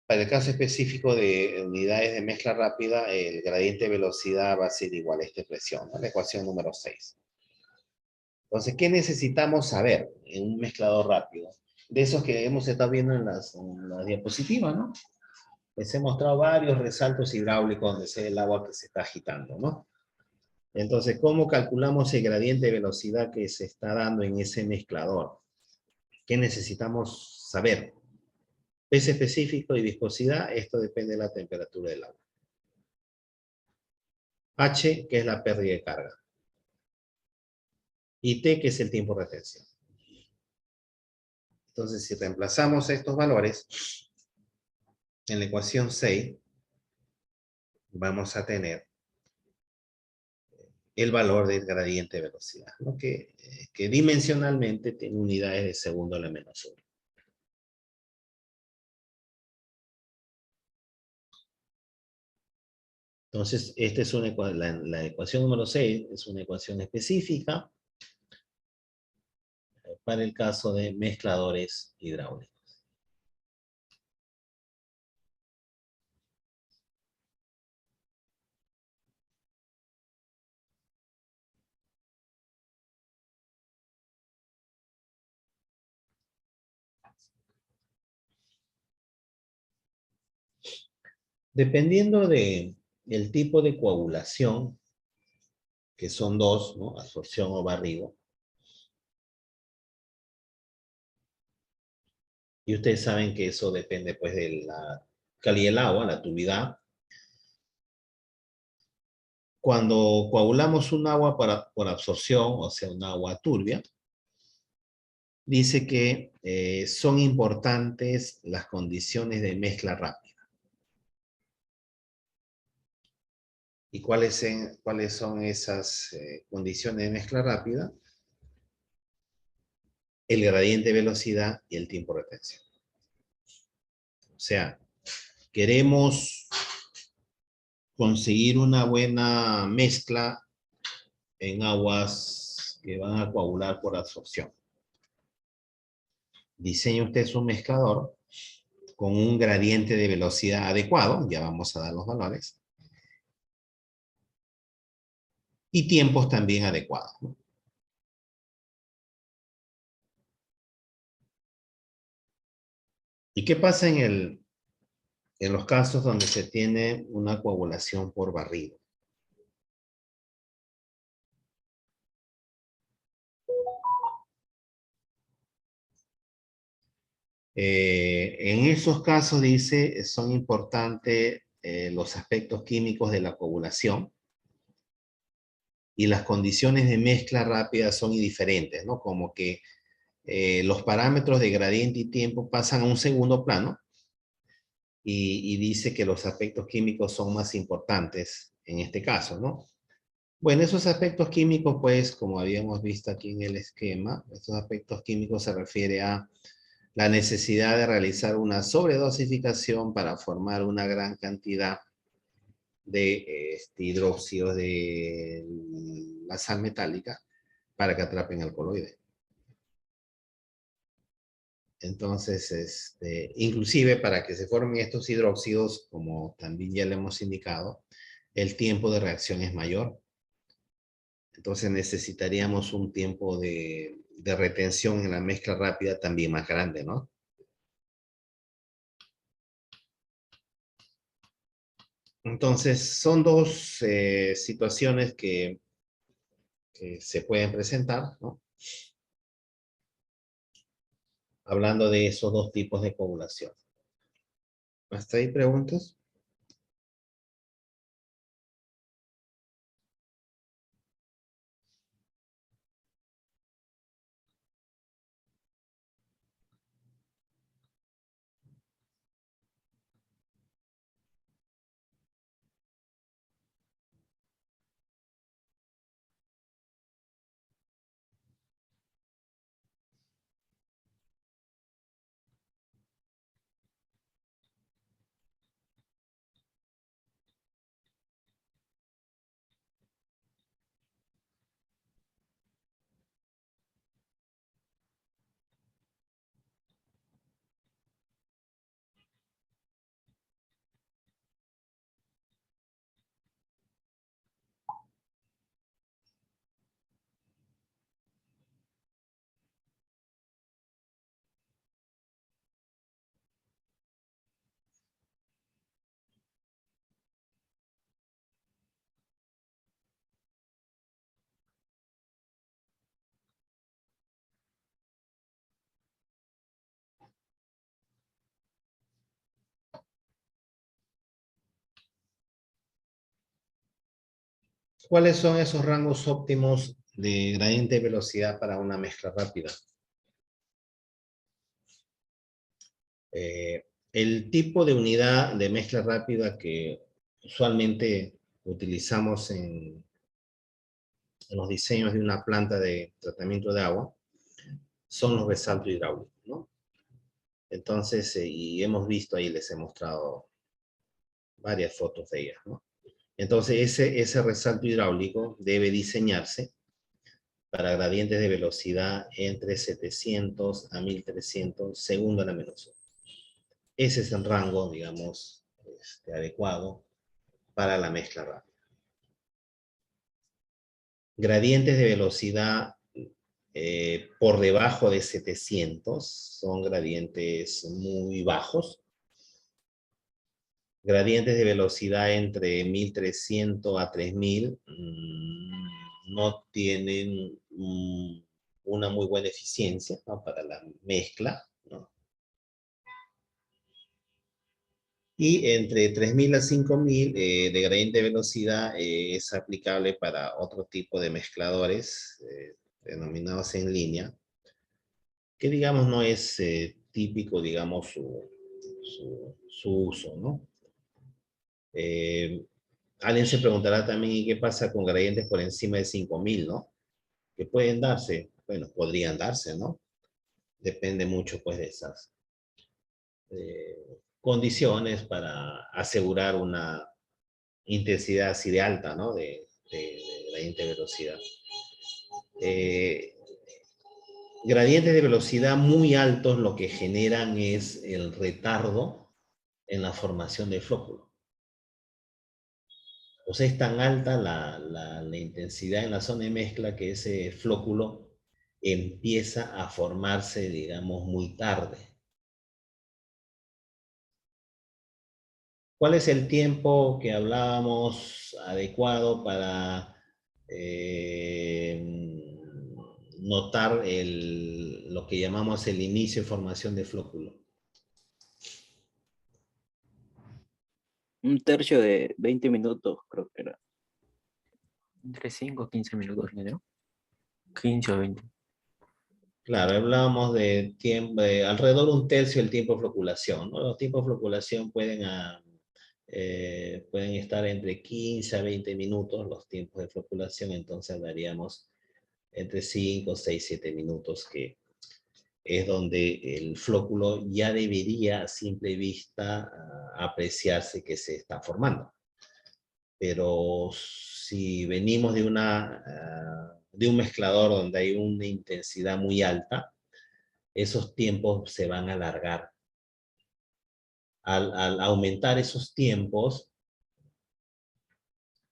para el caso específico de unidades de mezcla rápida, el gradiente de velocidad va a ser igual a esta expresión, ¿no? La ecuación número 6. Entonces, ¿qué necesitamos saber en un mezclador rápido? De esos que hemos estado viendo en las diapositivas, ¿no? Les he mostrado varios resaltos hidráulicos donde se ve el agua que se está agitando, ¿no? Entonces, ¿cómo calculamos el gradiente de velocidad que se está dando en ese mezclador? ¿Qué necesitamos saber? Peso específico y viscosidad, esto depende de la temperatura del agua. H, que es la pérdida de carga. Y T, que es el tiempo de retención. Entonces, si reemplazamos estos valores en la ecuación 6, vamos a tener el valor del gradiente de velocidad, ¿no? que dimensionalmente tiene unidades de segundo a la menos 1. Entonces, esta es la ecuación número 6, es una ecuación específica para el caso de mezcladores hidráulicos. Dependiendo del tipo de coagulación, que son dos, ¿no? Absorción o barrido. Y ustedes saben que eso depende pues de la calidad del agua, la turbidez. Cuando coagulamos un agua por absorción, o sea, un agua turbia, dice que son importantes las condiciones de mezcla rápida. ¿Y cuáles son esas condiciones de mezcla rápida? El gradiente de velocidad y el tiempo de retención. O sea, queremos conseguir una buena mezcla en aguas que van a coagular por absorción. Diseñe usted su mezclador con un gradiente de velocidad adecuado, ya vamos a dar los valores, y tiempos también adecuados, ¿no? ¿Y qué pasa en los casos donde se tiene una coagulación por barrido? En esos casos, dice, son importantes los aspectos químicos de la coagulación y las condiciones de mezcla rápida son indiferentes, ¿no? Como que los parámetros de gradiente y tiempo pasan a un segundo plano y dice que los aspectos químicos son más importantes en este caso, ¿no? Bueno, esos aspectos químicos, pues, como habíamos visto aquí en el esquema, estos aspectos químicos se refiere a la necesidad de realizar una sobredosificación para formar una gran cantidad de hidróxido de la sal metálica para que atrapen el coloide. Entonces, inclusive para que se formen estos hidróxidos, como también ya le hemos indicado, el tiempo de reacción es mayor. Entonces necesitaríamos un tiempo de retención en la mezcla rápida también más grande, ¿no? Entonces, son dos situaciones que se pueden presentar, ¿no? Hablando de esos dos tipos de coagulación. ¿Hasta ahí preguntas? ¿Cuáles son esos rangos óptimos de gradiente de velocidad para una mezcla rápida? El tipo de unidad de mezcla rápida que usualmente utilizamos en los diseños de una planta de tratamiento de agua son los resaltos hidráulicos, ¿no? Entonces, y hemos visto ahí, les he mostrado varias fotos de ellas, ¿no? Entonces, ese resalto hidráulico debe diseñarse para gradientes de velocidad entre 700 a 1300 segundo la menos 1. Ese es el rango, digamos, adecuado para la mezcla rápida. Gradientes de velocidad por debajo de 700 son gradientes muy bajos. Gradientes de velocidad entre 1300 a 3000 no tienen una muy buena eficiencia, ¿no? Para la mezcla, ¿no? Y entre 3000 a 5000 de gradiente de velocidad es aplicable para otro tipo de mezcladores denominados en línea, que digamos no es típico, digamos, su uso, ¿no? Alguien se preguntará también, ¿y qué pasa con gradientes por encima de 5000, ¿no? Que pueden darse, bueno, podrían darse, ¿no? Depende mucho, pues, de esas condiciones para asegurar una intensidad así de alta, ¿no? De gradiente de velocidad. Gradientes de velocidad muy altos lo que generan es el retardo en la formación del flóculo. O sea, es tan alta la intensidad en la zona de mezcla que ese flóculo empieza a formarse, digamos, muy tarde. ¿Cuál es el tiempo que hablábamos adecuado para notar lo que llamamos el inicio de formación de flóculo? Un tercio de 20 minutos, creo que era. Entre 5 o 15 minutos, ingeniero. 15 o 20. Claro, hablábamos de tiempo, alrededor de un tercio del tiempo de floculación, ¿no? Los tiempos de floculación pueden estar entre 15 a 20 minutos, los tiempos de floculación, entonces daríamos entre 5, 6, 7 minutos, que es donde el flóculo ya debería a simple vista apreciarse que se está formando. Pero si venimos de un mezclador donde hay una intensidad muy alta, esos tiempos se van a alargar. Al aumentar esos tiempos,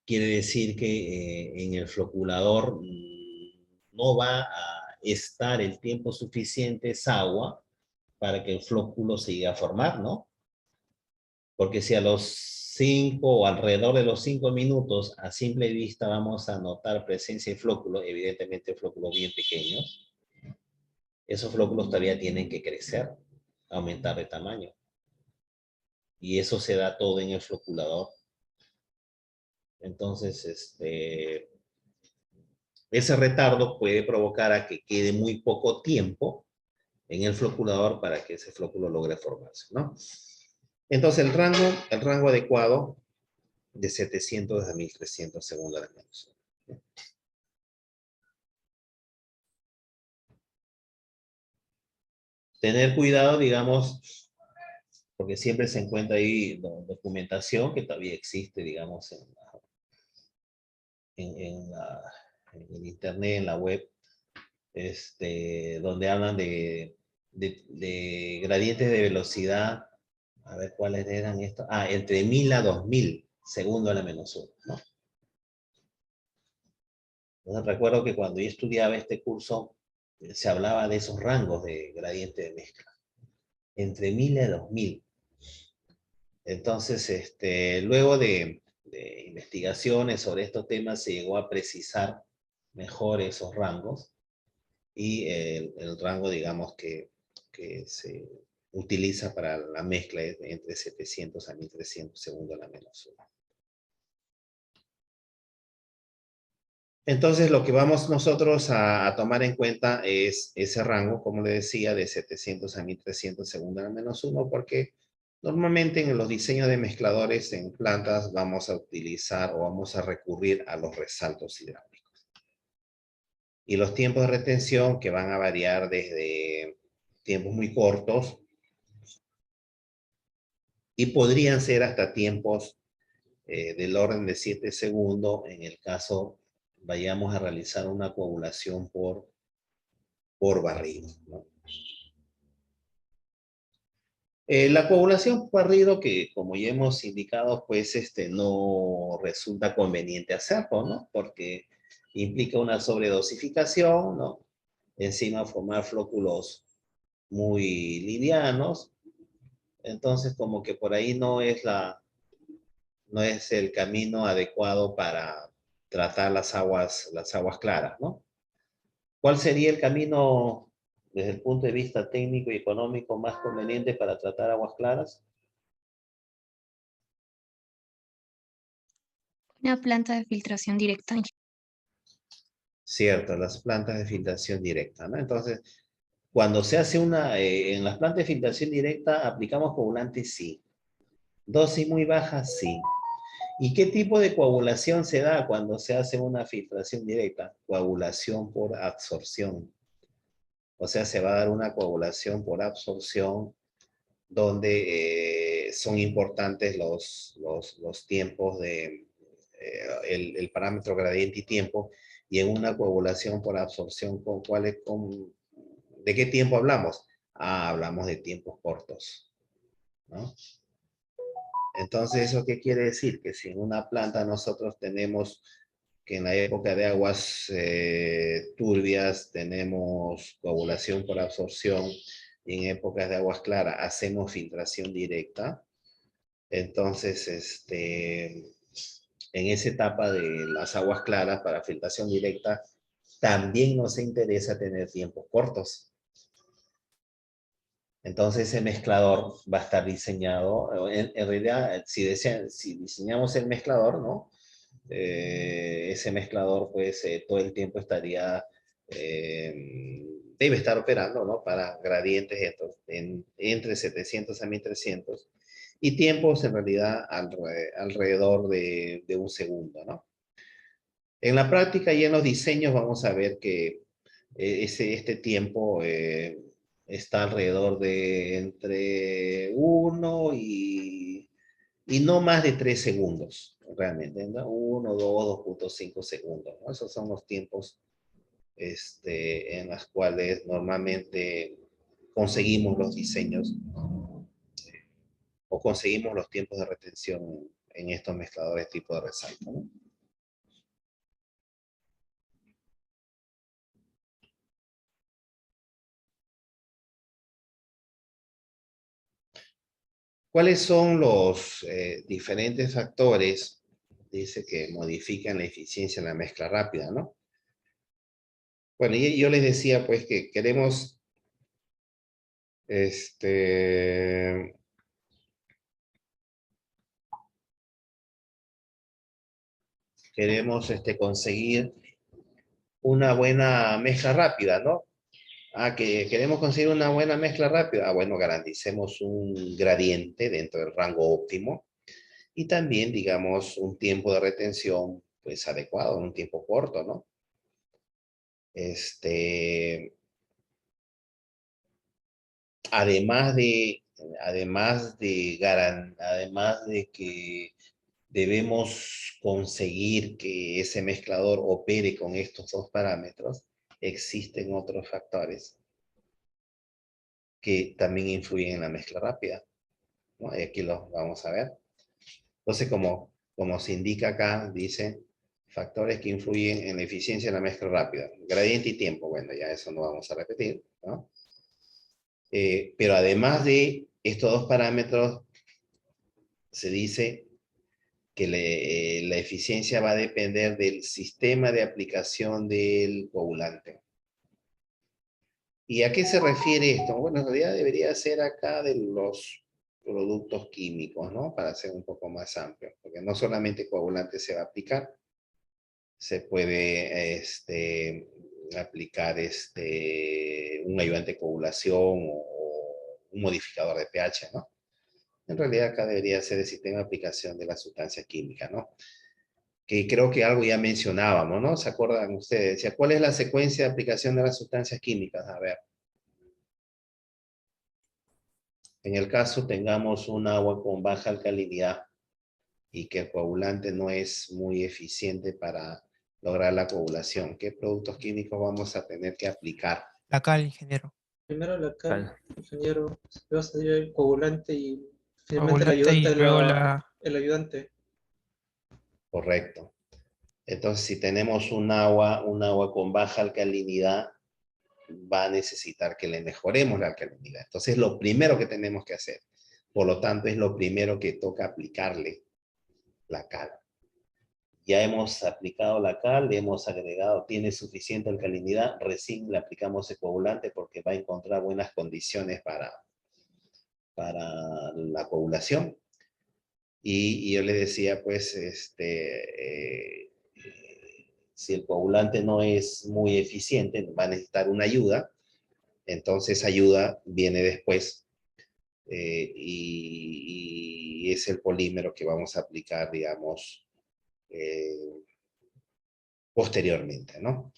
quiere decir que en el floculador no va a estar el tiempo suficiente esa agua para que el flóculo se llegue a formar, ¿no? Porque si a los 5 o alrededor de los 5 minutos a simple vista vamos a notar presencia de flóculos, evidentemente flóculos bien pequeños, esos flóculos todavía tienen que crecer, aumentar de tamaño. Y eso se da todo en el floculador. Entonces, ese retardo puede provocar a que quede muy poco tiempo en el floculador para que ese flóculo logre formarse, ¿no? Entonces, el rango adecuado de 700 a 1300 según la dimensión. Tener cuidado, digamos, porque siempre se encuentra ahí documentación que todavía existe, digamos, en internet, en la web, donde hablan de gradientes de velocidad. A ver cuáles eran estos. Entre 1000 a 2000 segundo a la menos 1, ¿no? Entonces recuerdo que cuando yo estudiaba este curso, se hablaba de esos rangos de gradiente de mezcla. Entre 1000 a 2000. Entonces, luego de investigaciones sobre estos temas, se llegó a precisar mejor esos rangos. Y el rango, digamos, que se utiliza para la mezcla es entre 700 a 1300 segundo a la menos 1. Entonces, lo que vamos nosotros a tomar en cuenta es ese rango, como le decía, de 700 a 1300 segundo a la menos 1, porque normalmente en los diseños de mezcladores en plantas vamos a utilizar o vamos a recurrir a los resaltos hidráulicos. Y los tiempos de retención que van a variar desde tiempos muy cortos y podrían ser hasta tiempos del orden de 7 segundos en el caso vayamos a realizar una coagulación por barrido, ¿no? La coagulación por barrido, que como ya hemos indicado, pues no resulta conveniente hacerlo, ¿no? Porque implica una sobredosificación, ¿no? Encima formar flóculos muy livianos. Entonces, como que por ahí no es el camino adecuado para tratar las aguas claras, ¿no? ¿Cuál sería el camino desde el punto de vista técnico y económico más conveniente para tratar aguas claras? Una planta de filtración directa. Cierto, las plantas de filtración directa, ¿no? Entonces, cuando se hace en las plantas de filtración directa, ¿aplicamos coagulantes? Sí. ¿Dosis muy bajas? Sí. ¿Y qué tipo de coagulación se da cuando se hace una filtración directa? Coagulación por absorción. O sea, se va a dar una coagulación por absorción donde son importantes los tiempos el parámetro gradiente y tiempo, y en una coagulación por absorción, ¿de qué tiempo hablamos? Hablamos de tiempos cortos, ¿no? Entonces, ¿eso qué quiere decir? Que si en una planta nosotros tenemos que en la época de aguas turbias tenemos coagulación por absorción y en épocas de aguas claras hacemos filtración directa, entonces en esa etapa de las aguas claras para filtración directa también nos interesa tener tiempos cortos. Entonces ese mezclador va a estar diseñado, en realidad si diseñamos el mezclador, ¿no? Ese mezclador pues todo el tiempo estaría, debe estar operando, ¿no? Para gradientes entre 700 a 1300 y tiempos en realidad alrededor de un segundo, ¿no? En la práctica y en los diseños vamos a ver que este tiempo está alrededor de entre 1 y no más de 3 segundos, realmente, ¿no? 1, 2, 2.5 segundos, ¿no? Esos son los tiempos en los cuales normalmente conseguimos los diseños o conseguimos los tiempos de retención en estos mezcladores tipo de resalto, ¿no? ¿Cuáles son los diferentes factores, dice, que modifican la eficiencia en la mezcla rápida, ¿no? Bueno, yo les decía, pues, que queremos, conseguir una buena mezcla rápida, ¿no? Que queremos conseguir una buena mezcla rápida. Bueno, garanticemos un gradiente dentro del rango óptimo y también, digamos, un tiempo de retención, pues, adecuado, un tiempo corto, ¿no? Además de que debemos conseguir que ese mezclador opere con estos dos parámetros, existen otros factores que también influyen en la mezcla rápida, ¿no? Y aquí los vamos a ver. Entonces, como se indica acá, dice factores que influyen en la eficiencia de la mezcla rápida. Gradiente y tiempo, bueno, ya eso no vamos a repetir, ¿no? Pero además de estos dos parámetros, se dice que la eficiencia va a depender del sistema de aplicación del coagulante. ¿Y a qué se refiere esto? Bueno, en realidad debería ser acá de los productos químicos, ¿no? Para ser un poco más amplio, porque no solamente coagulante se va a aplicar, se puede aplicar un ayudante de coagulación o un modificador de pH, ¿no? En realidad acá debería ser el sistema de aplicación de la sustancia química, ¿no? Que creo que algo ya mencionábamos, ¿no? ¿Se acuerdan ustedes? Decía, ¿cuál es la secuencia de aplicación de las sustancias químicas? A ver. En el caso tengamos un agua con baja alcalinidad y que el coagulante no es muy eficiente para lograr la coagulación, ¿qué productos químicos vamos a tener que aplicar? La cal, ingeniero. Primero la cal, ingeniero, va a salir el coagulante y finalmente el Coagulante y ayudante. luego El ayudante. Correcto. Entonces, si tenemos un agua con baja alcalinidad, va a necesitar que le mejoremos la alcalinidad. Entonces, es lo primero que tenemos que hacer. Por lo tanto, es lo primero que toca aplicarle la cal. Ya hemos aplicado la cal, le hemos agregado, tiene suficiente alcalinidad, recién le aplicamos el coagulante porque va a encontrar buenas condiciones para la coagulación. Y yo le decía, pues, si el coagulante no es muy eficiente, va a necesitar una ayuda, entonces ayuda viene después y es el polímero que vamos a aplicar, digamos, posteriormente, ¿no?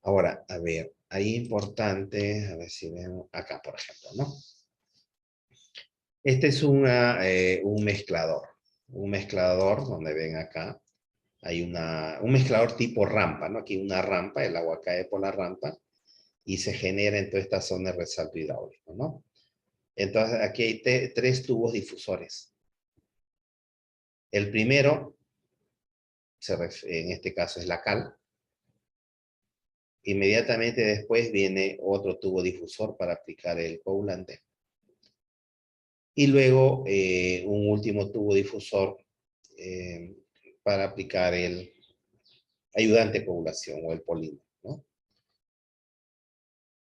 Ahora, a ver, ahí importante, a ver si vemos acá, por ejemplo, ¿no? Este es un mezclador donde ven acá, hay un mezclador tipo rampa, ¿no? Aquí una rampa, el agua cae por la rampa y se genera en toda esta zona de resalto hidráulico, ¿no? Entonces, aquí hay tres tubos difusores. El primero, en este caso es la cal. Inmediatamente después viene otro tubo difusor para aplicar el coagulante. Y luego un último tubo difusor para aplicar el ayudante de coagulación o el polímero, ¿no?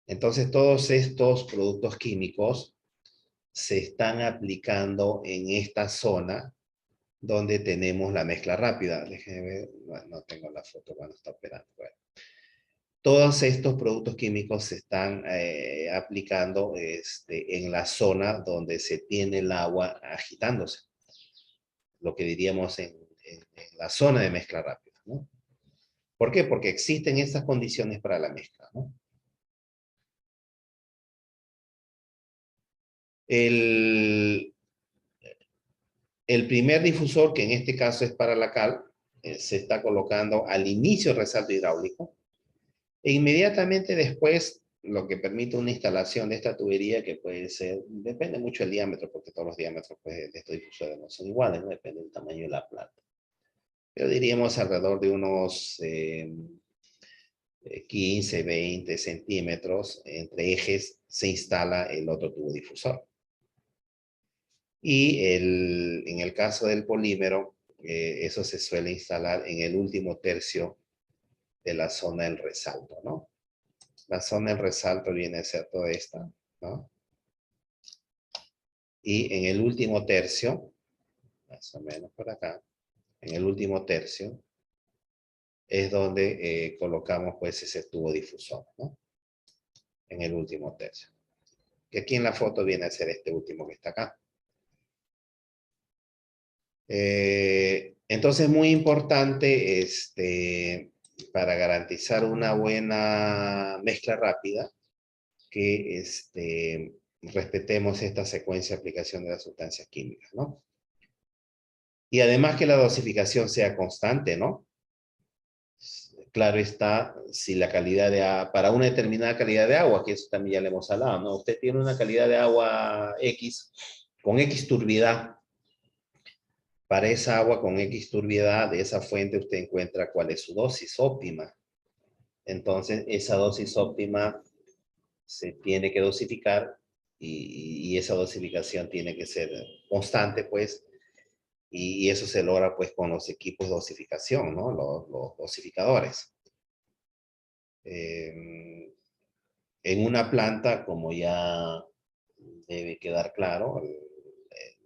Entonces todos estos productos químicos se están aplicando en esta zona donde tenemos la mezcla rápida. Déjenme ver, no tengo la foto cuando está operando. Bueno. Todos estos productos químicos se están aplicando en la zona donde se tiene el agua agitándose. Lo que diríamos en la zona de mezcla rápida, ¿no? ¿Por qué? Porque existen estas condiciones para la mezcla, ¿no? El primer difusor, que en este caso es para la cal, se está colocando al inicio del resalto hidráulico. E inmediatamente después, lo que permite una instalación de esta tubería, que puede ser, depende mucho del diámetro, porque todos los diámetros pues, de estos difusores no son iguales, ¿no? Depende del tamaño de la planta. Pero diríamos alrededor de unos 15, 20 centímetros entre ejes se instala el otro tubo difusor. Y en el caso del polímero, eso se suele instalar en el último tercio de la zona del resalto, ¿no? La zona del resalto viene a ser toda esta, ¿no? Y en el último tercio, más o menos por acá, en el último tercio, es donde colocamos pues ese tubo difusor, ¿no? En el último tercio. Que aquí en la foto viene a ser este último que está acá. Entonces, muy importante, para garantizar una buena mezcla rápida, que respetemos esta secuencia de aplicación de las sustancias químicas, ¿no? Y además que la dosificación sea constante, ¿no? Claro está, si la calidad de agua, para una determinada calidad de agua, que eso también ya le hemos hablado, ¿no? Usted tiene una calidad de agua X, con X turbiedad. Para esa agua con X turbiedad de esa fuente usted encuentra cuál es su dosis óptima. Entonces, esa dosis óptima se tiene que dosificar y esa dosificación tiene que ser constante, pues, y eso se logra, pues, con los equipos de dosificación, ¿no? Los dosificadores. En una planta, como ya debe quedar claro,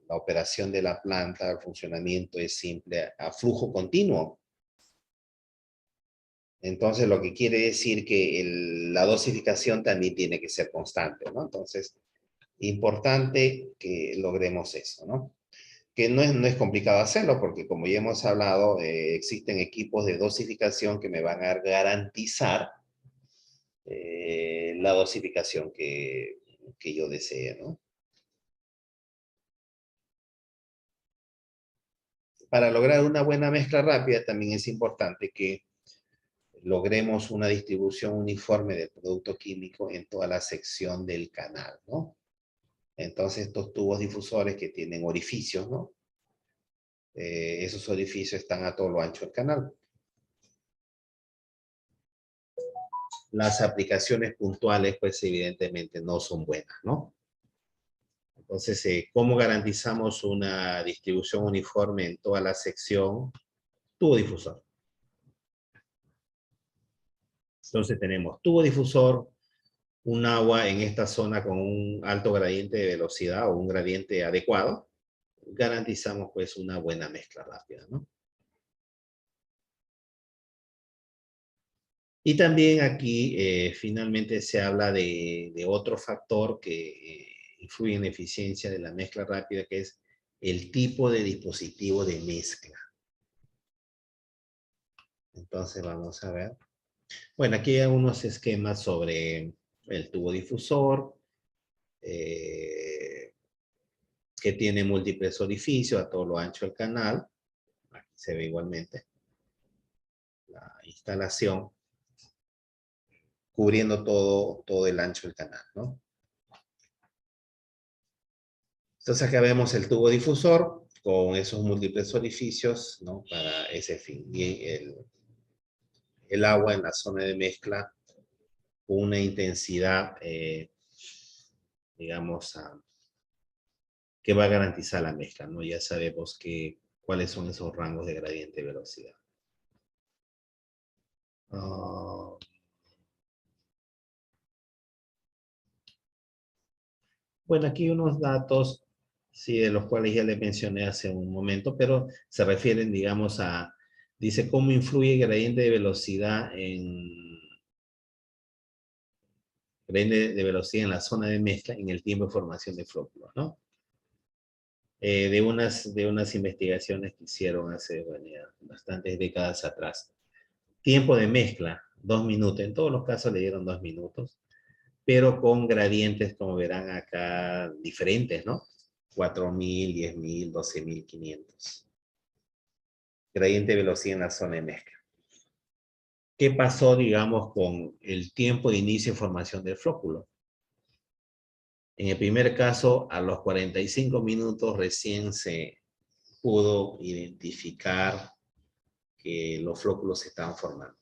la operación de la planta, el funcionamiento es simple a flujo continuo. Entonces, lo que quiere decir que la dosificación también tiene que ser constante, ¿no? Entonces, importante que logremos eso, ¿no? Que no es complicado hacerlo, porque como ya hemos hablado, existen equipos de dosificación que me van a garantizar la dosificación que yo desee, ¿no? Para lograr una buena mezcla rápida también es importante que logremos una distribución uniforme del producto químico en toda la sección del canal, ¿no? Entonces estos tubos difusores que tienen orificios, ¿no? Esos orificios están a todo lo ancho del canal. Las aplicaciones puntuales, pues evidentemente no son buenas, ¿no? Entonces, ¿cómo garantizamos una distribución uniforme en toda la sección? Tubo difusor. Entonces tenemos tubo difusor, un agua en esta zona con un alto gradiente de velocidad o un gradiente adecuado. Garantizamos pues una buena mezcla rápida, ¿no? Y también aquí finalmente se habla de otro factor que influye en la eficiencia de la mezcla rápida, que es el tipo de dispositivo de mezcla. Entonces vamos a ver. Bueno, aquí hay unos esquemas sobre el tubo difusor, que tiene múltiples orificios a todo lo ancho del canal. Aquí se ve igualmente la instalación, cubriendo todo el ancho del canal, ¿no? Entonces acá vemos el tubo difusor con esos múltiples orificios, ¿no? Para ese fin. Y el agua en la zona de mezcla con una intensidad, digamos, que va a garantizar la mezcla, ¿no? Ya sabemos cuáles son esos rangos de gradiente de velocidad. Bueno, aquí unos datos, sí, de los cuales ya les mencioné hace un momento, pero se refieren, digamos, dice cómo influye el gradiente de velocidad en la zona de mezcla en el tiempo de formación de flóculos, ¿no? De unas investigaciones que hicieron hace, bueno, ya bastantes décadas atrás. Tiempo de mezcla, 2 minutos. En todos los casos le dieron 2 minutos, pero con gradientes, como verán acá, diferentes, ¿no? 4.000, 10.000, 12.500. Gradiente de velocidad en la zona de mezcla. ¿Qué pasó, digamos, con el tiempo de inicio de formación del flóculo? En el primer caso, a los 45 minutos recién se pudo identificar que los flóculos se estaban formando,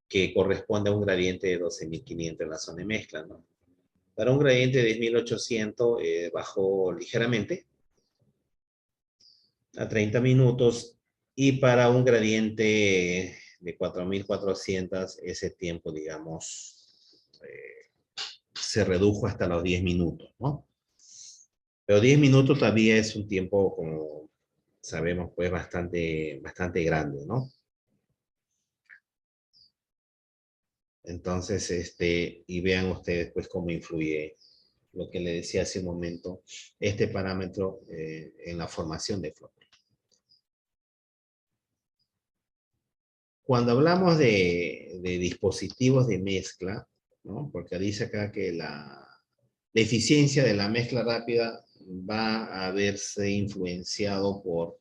que corresponde a un gradiente de 12.500 en la zona de mezcla, ¿no? Para un gradiente de 10.800 bajó ligeramente a 30 minutos y para un gradiente de 4.400 ese tiempo, digamos, se redujo hasta los 10 minutos, ¿no? Pero 10 minutos todavía es un tiempo, como sabemos, pues bastante grande, ¿no? Entonces, y vean ustedes pues cómo influye lo que le decía hace un momento, este parámetro en la formación de flóculo. Cuando hablamos de dispositivos de mezcla, ¿no? Porque dice acá que la eficiencia de la mezcla rápida va a verse influenciado por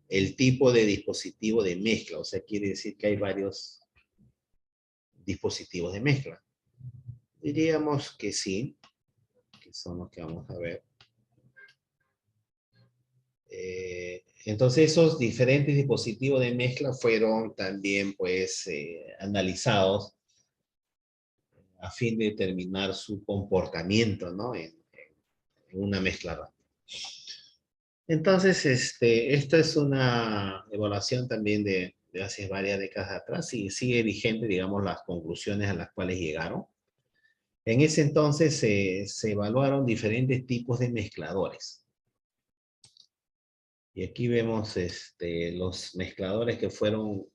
el tipo de dispositivo de mezcla. O sea, quiere decir que hay varios dispositivos de mezcla. Diríamos que sí, que son los que vamos a ver. Entonces esos diferentes dispositivos de mezcla fueron también pues analizados a fin de determinar su comportamiento, ¿no? En una mezcla rápida. Entonces, esta es una evaluación también de hace varias décadas atrás y sigue vigente, digamos, las conclusiones a las cuales llegaron. En ese entonces se evaluaron diferentes tipos de mezcladores. Y aquí vemos los mezcladores que fueron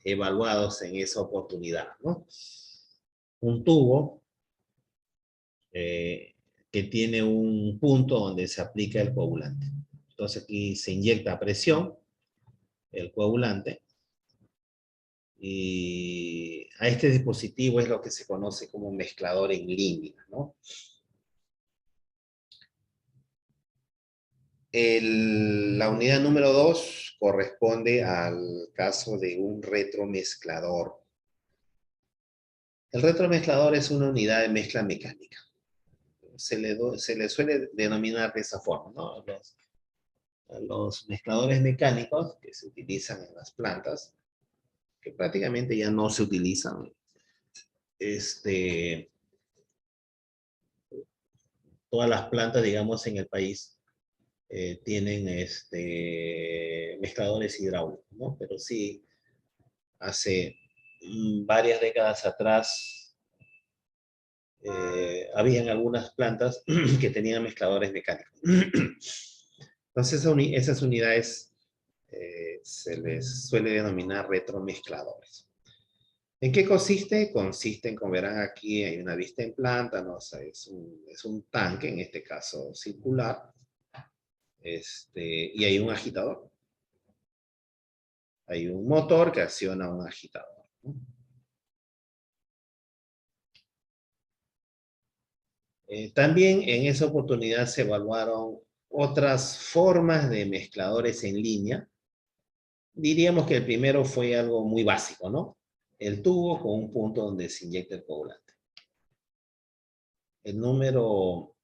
evaluados en esa oportunidad, ¿no? Un tubo que tiene un punto donde se aplica el coagulante. Entonces aquí se inyecta a presión el coagulante y a este dispositivo es lo que se conoce como mezclador en línea, ¿no? La unidad número 2 corresponde al caso de un retromezclador. El retromezclador es una unidad de mezcla mecánica. Se le suele denominar de esa forma, ¿no? Los mezcladores mecánicos que se utilizan en las plantas, que prácticamente ya no se utilizan, todas las plantas, digamos, en el país tienen mezcladores hidráulicos, ¿no? Pero sí, hace varias décadas atrás, habían algunas plantas que tenían mezcladores mecánicos. Entonces, esas unidades se les suele denominar retromezcladores. ¿En qué consiste? Consiste en, como verán aquí, hay una vista en planta, ¿no? O sea, es un tanque, en este caso circular, y hay un agitador. Hay un motor que acciona un agitador, ¿no? También en esa oportunidad se evaluaron otras formas de mezcladores en línea. Diríamos que el primero fue algo muy básico, ¿no? El tubo con un punto donde se inyecta el coagulante. el número,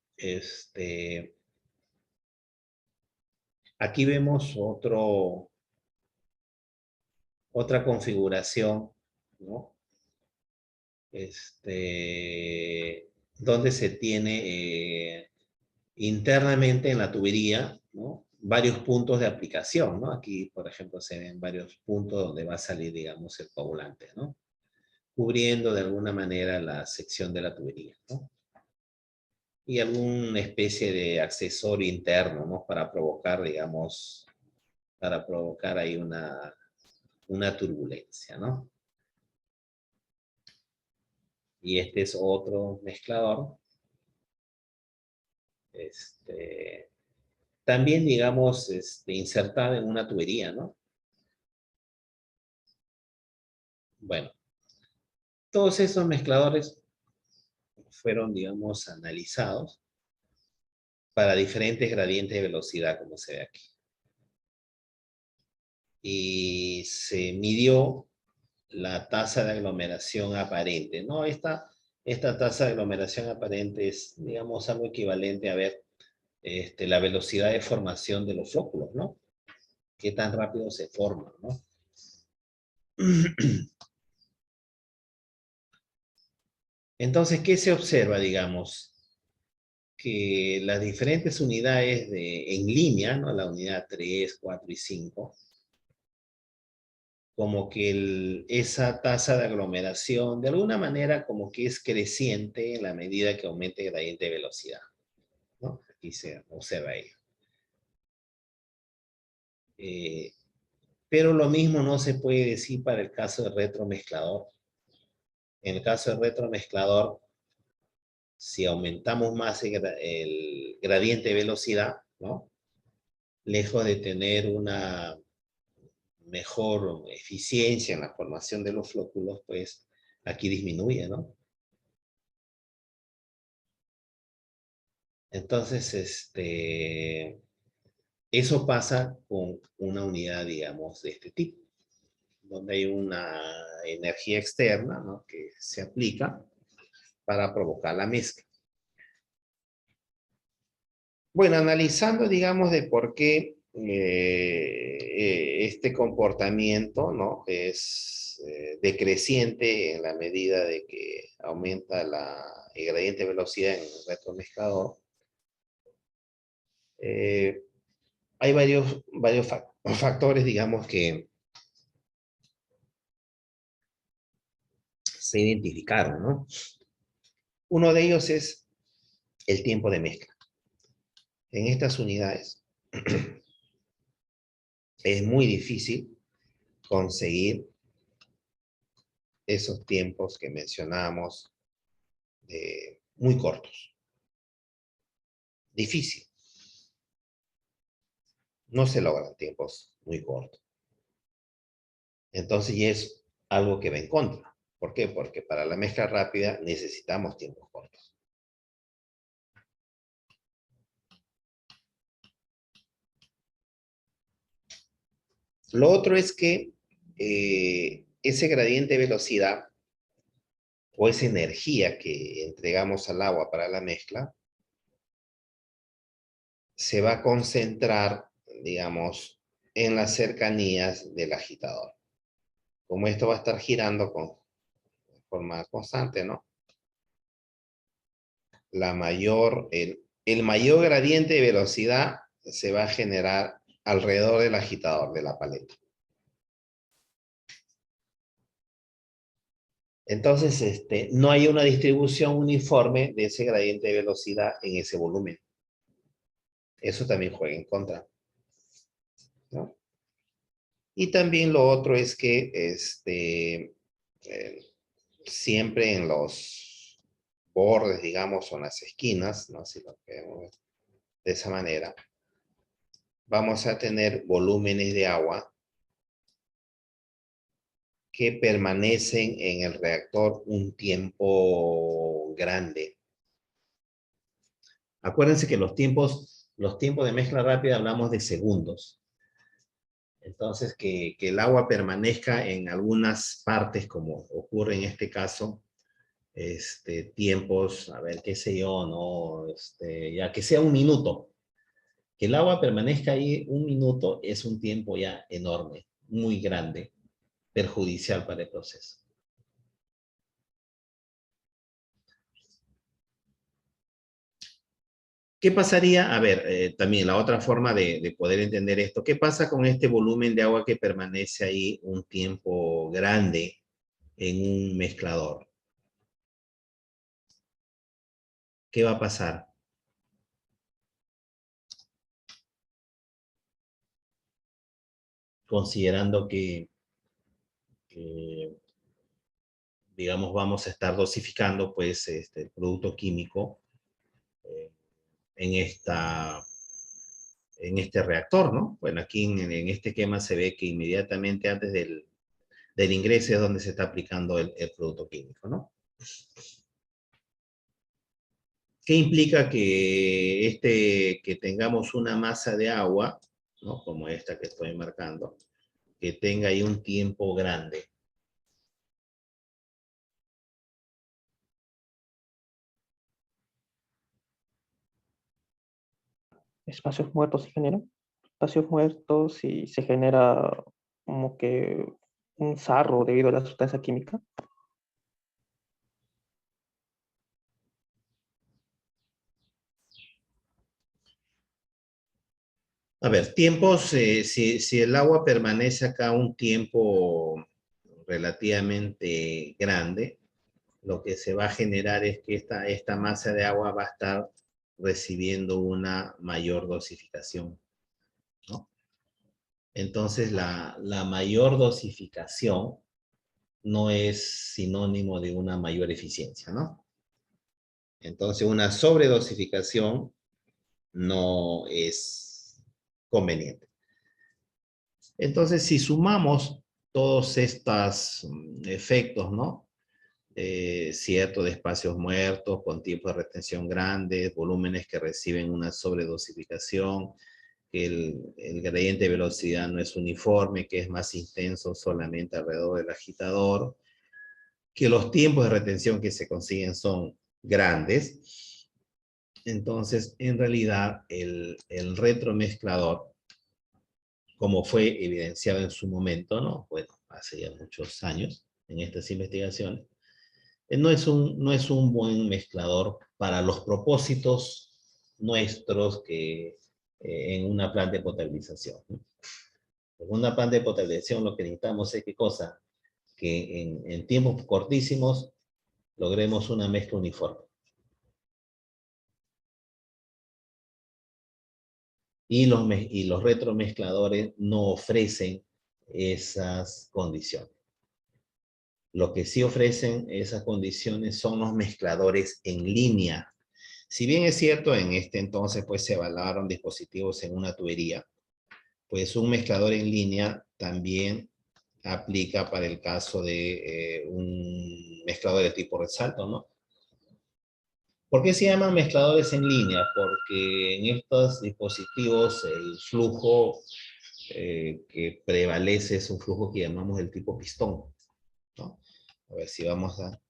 aquí vemos otra configuración, ¿no? Donde se tiene internamente en la tubería, ¿no? Varios puntos de aplicación, ¿no? Aquí, por ejemplo, se ven varios puntos donde va a salir, digamos, el coagulante, ¿no? Cubriendo de alguna manera la sección de la tubería, ¿no? Y alguna especie de accesorio interno, ¿no? Para provocar, digamos, ahí una turbulencia, ¿no? Y este es otro mezclador. También, digamos, insertado en una tubería, ¿no? Bueno, todos esos mezcladores fueron, digamos, analizados para diferentes gradientes de velocidad, como se ve aquí. Y se midió la tasa de aglomeración aparente, ¿no? Esta tasa de aglomeración aparente es, digamos, algo equivalente a ver la velocidad de formación de los flóculos, ¿no? Qué tan rápido se forman, ¿no? Entonces, ¿qué se observa, digamos? Que las diferentes unidades en línea, ¿no? La unidad 3, 4 y 5, como que esa tasa de aglomeración, de alguna manera, como que es creciente en la medida que aumente el gradiente de velocidad, ¿no? Aquí se observa ello. Pero lo mismo no se puede decir para el caso del retromezclador. En el caso del retromezclador, si aumentamos más el gradiente de velocidad, ¿no? Lejos de tener una mejor eficiencia en la formación de los flóculos, pues aquí disminuye, ¿no? Entonces, eso pasa con una unidad, digamos, de este tipo, donde hay una energía externa, ¿no? Que se aplica para provocar la mezcla. Bueno, analizando, digamos, de por qué este comportamiento, ¿no? Es decreciente en la medida de que aumenta el gradiente de velocidad en el retromezclador. Hay varios factores, digamos, que se identificaron, ¿no? Uno de ellos es el tiempo de mezcla. En estas unidades es muy difícil conseguir esos tiempos que mencionábamos muy cortos. Difícil. No se logran tiempos muy cortos. Entonces ya es algo que va en contra. ¿Por qué? Porque para la mezcla rápida necesitamos tiempos cortos. Lo otro es que ese gradiente de velocidad o esa energía que entregamos al agua para la mezcla se va a concentrar, digamos, en las cercanías del agitador. Como esto va a estar girando de forma constante, ¿no? El mayor gradiente de velocidad se va a generar alrededor del agitador de la paleta. Entonces, no hay una distribución uniforme de ese gradiente de velocidad en ese volumen. Eso también juega en contra, ¿no? Y también lo otro es que siempre en los bordes, digamos, o en las esquinas, ¿no? Si lo vemos de esa manera, vamos a tener volúmenes de agua que permanecen en el reactor un tiempo grande. Acuérdense que los tiempos de mezcla rápida hablamos de segundos. Entonces, que el agua permanezca en algunas partes, como ocurre en este caso, tiempos, a ver, qué sé yo, ¿no? Ya que sea un minuto. Que el agua permanezca ahí un minuto es un tiempo ya enorme, muy grande, perjudicial para el proceso. ¿Qué pasaría? A ver, también la otra forma de poder entender esto. ¿Qué pasa con este volumen de agua que permanece ahí un tiempo grande en un mezclador? ¿Qué va a pasar? Considerando que digamos, vamos a estar dosificando, pues, el producto químico en este reactor, ¿no? Bueno, aquí en este esquema se ve que inmediatamente antes del ingreso es donde se está aplicando el producto químico, ¿no? ¿Qué implica que tengamos una masa de agua, ¿no? Como esta que estoy marcando, que tenga ahí un tiempo grande? Espacios muertos se generan. Espacios muertos y se genera como que un sarro debido a la sustancia química. A ver, tiempos, si el agua permanece acá un tiempo relativamente grande, lo que se va a generar es que esta masa de agua va a estar recibiendo una mayor dosificación, ¿no? Entonces, la mayor dosificación no es sinónimo de una mayor eficiencia, ¿no? Entonces, una sobredosificación no es conveniente. Entonces, si sumamos todos estos efectos, ¿no? Cierto, de espacios muertos, con tiempos de retención grandes, volúmenes que reciben una sobredosificación, que el gradiente de velocidad no es uniforme, que es más intenso solamente alrededor del agitador, que los tiempos de retención que se consiguen son grandes. Entonces, en realidad, el retromezclador, como fue evidenciado en su momento, ¿no? Bueno, hace ya muchos años en estas investigaciones, no es un buen mezclador para los propósitos nuestros que en una planta de potabilización, ¿no? En una planta de potabilización lo que necesitamos es ¿qué cosa? Que en tiempos cortísimos logremos una mezcla uniforme. Y los retromezcladores no ofrecen esas condiciones. Lo que sí ofrecen esas condiciones son los mezcladores en línea. Si bien es cierto, en este entonces pues se evaluaron dispositivos en una tubería, pues un mezclador en línea también aplica para el caso de un mezclador de tipo resalto, ¿no? ¿Por qué se llaman mezcladores en línea? Porque en estos dispositivos el flujo que prevalece es un flujo que llamamos el tipo pistón, ¿no? A ver si vamos a...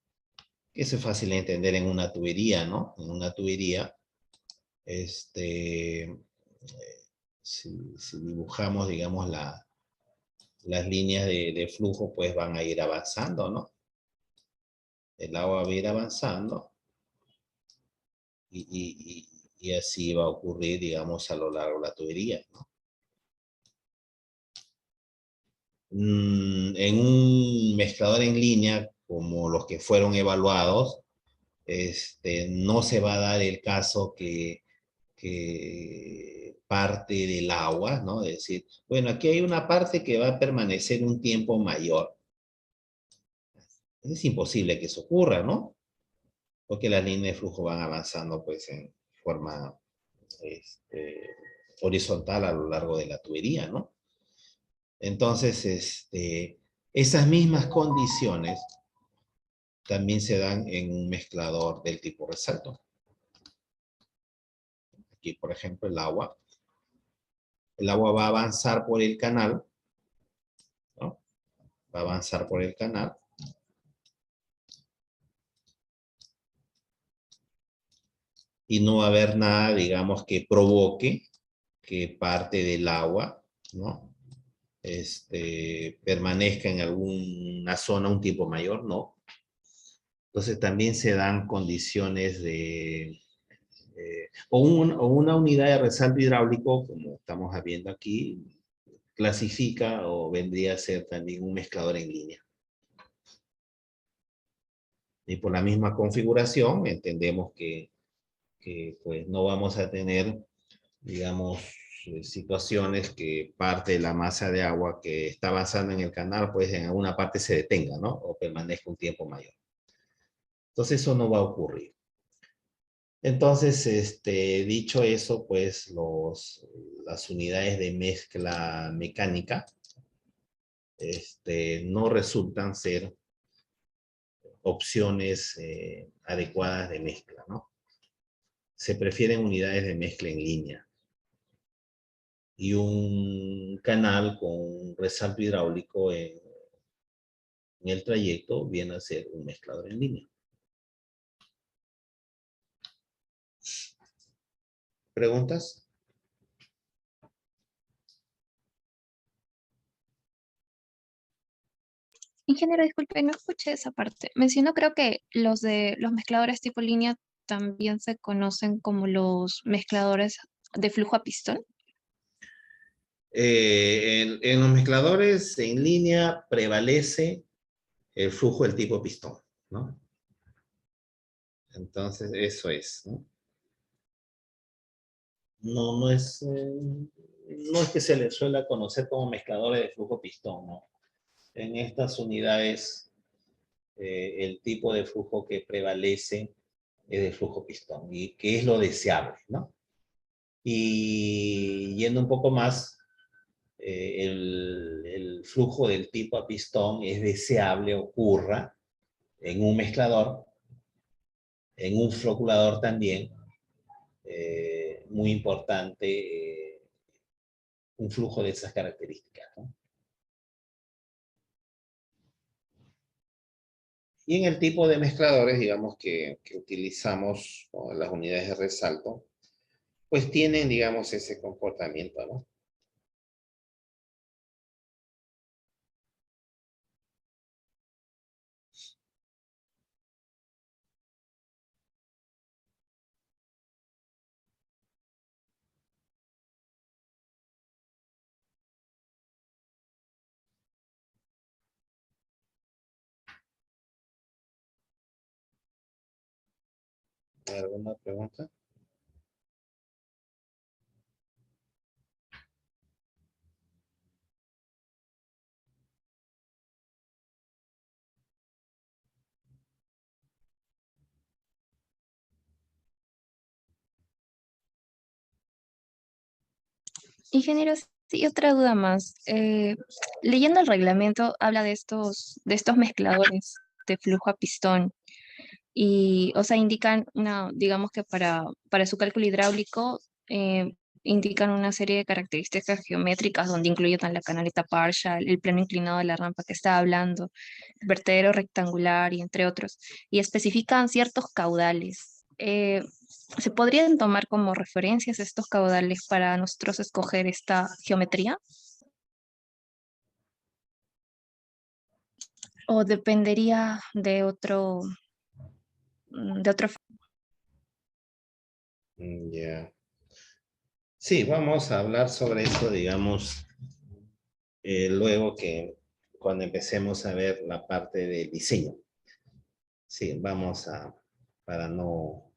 Eso es fácil de entender en una tubería, ¿no? En una tubería, si dibujamos, digamos, las líneas de flujo, pues van a ir avanzando, ¿no? El agua va a ir avanzando y así va a ocurrir, digamos, a lo largo de la tubería, ¿no? En un mezclador en línea, como los que fueron evaluados, no se va a dar el caso que parte del agua, ¿no? Es decir, bueno, aquí hay una parte que va a permanecer un tiempo mayor. Es imposible que eso ocurra, ¿no? Porque las líneas de flujo van avanzando, pues, en forma horizontal a lo largo de la tubería, ¿no? Entonces, esas mismas condiciones también se dan en un mezclador del tipo resalto. Aquí, por ejemplo, el agua va a avanzar por el canal, ¿no? Va a avanzar por el canal. y no va a haber nada, digamos, que provoque que parte del agua, ¿no? Permanezca en alguna zona un tiempo mayor, ¿no? Entonces también se dan condiciones de... o una unidad de resalto hidráulico, como estamos viendo aquí, clasifica o vendría a ser también un mezclador en línea. Y por la misma configuración entendemos que pues no vamos a tener, digamos, situaciones que parte de la masa de agua que está avanzando en el canal, pues en alguna parte se detenga, ¿no? O permanezca un tiempo mayor. Entonces eso no va a ocurrir. Entonces, dicho eso, pues las unidades de mezcla mecánica no resultan ser opciones adecuadas de mezcla, ¿no? Se prefieren unidades de mezcla en línea. Y un canal con un resalto hidráulico en el trayecto viene a ser un mezclador en línea. ¿Preguntas? Ingeniero, disculpe, no escuché esa parte. Mencionó, creo que los de los mezcladores tipo línea también se conocen como los mezcladores de flujo a pistón. En los mezcladores en línea prevalece el flujo del tipo pistón, ¿no? Entonces, eso es, ¿no? No es que se le suele conocer como mezcladores de flujo pistón, ¿no? En estas unidades, el tipo de flujo que prevalece es de flujo pistón, y que es lo deseable, ¿no? Y yendo un poco más, el flujo del tipo a pistón es deseable ocurra en un mezclador, en un floculador también, muy importante, un flujo de esas características, ¿no? Y en el tipo de mezcladores, digamos, que utilizamos, ¿no?, las unidades de resalto, pues tienen, digamos, ese comportamiento, ¿no? ¿Alguna pregunta? Ingeniero, sí, otra duda más. Leyendo el reglamento, habla de estos mezcladores de flujo a pistón. Y, o sea, indican digamos que para su cálculo hidráulico, indican una serie de características geométricas donde incluyen la canaleta partial, el plano inclinado de la rampa que estaba hablando, el vertedero rectangular y entre otros. Y especifican ciertos caudales. ¿Se podrían tomar como referencias estos caudales para nosotros escoger esta geometría? ¿O dependería de otro? Ya. Sí, vamos a hablar sobre esto, digamos, luego cuando empecemos a ver la parte del diseño. Sí, vamos a, para no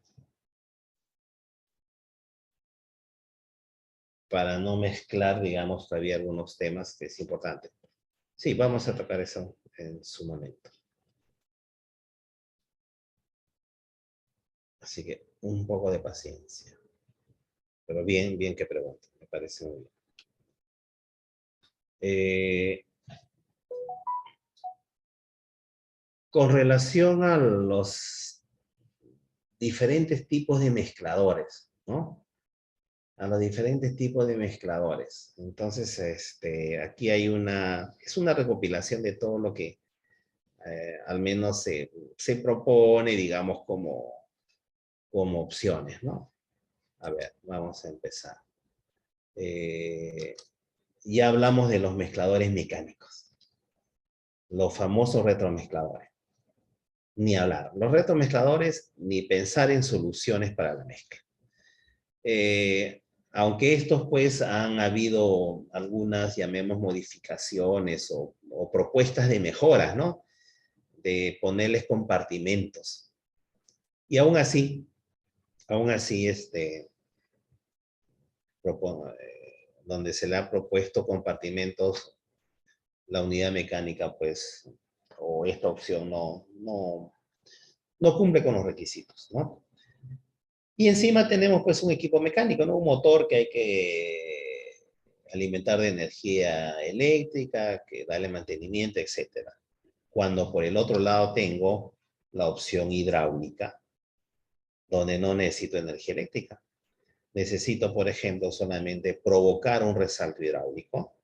mezclar, digamos, todavía algunos temas que es importante. Sí, vamos a tocar eso en su momento. Así que un poco de paciencia. Pero bien que pregunten, me parece muy bien. Con relación a los diferentes tipos de mezcladores, ¿no? A los diferentes tipos de mezcladores. Entonces, aquí hay es una recopilación de todo lo que al menos se propone, digamos, como como opciones, ¿no? A ver, vamos a empezar. Ya hablamos de los mezcladores mecánicos. Los famosos retromezcladores. Ni hablar. Los retromezcladores, ni pensar en soluciones para la mezcla. Aunque estos pues han habido algunas, llamemos, modificaciones o propuestas de mejoras, ¿no? De ponerles compartimentos. Y aún así, donde se le ha propuesto compartimentos, la unidad mecánica, pues, o esta opción no cumple con los requisitos, ¿no? Y encima tenemos, pues, un equipo mecánico, ¿no? Un motor que hay que alimentar de energía eléctrica, que darle mantenimiento, etc. Cuando por el otro lado tengo la opción hidráulica, donde no necesito energía eléctrica. Necesito, por ejemplo, solamente provocar un resalto hidráulico.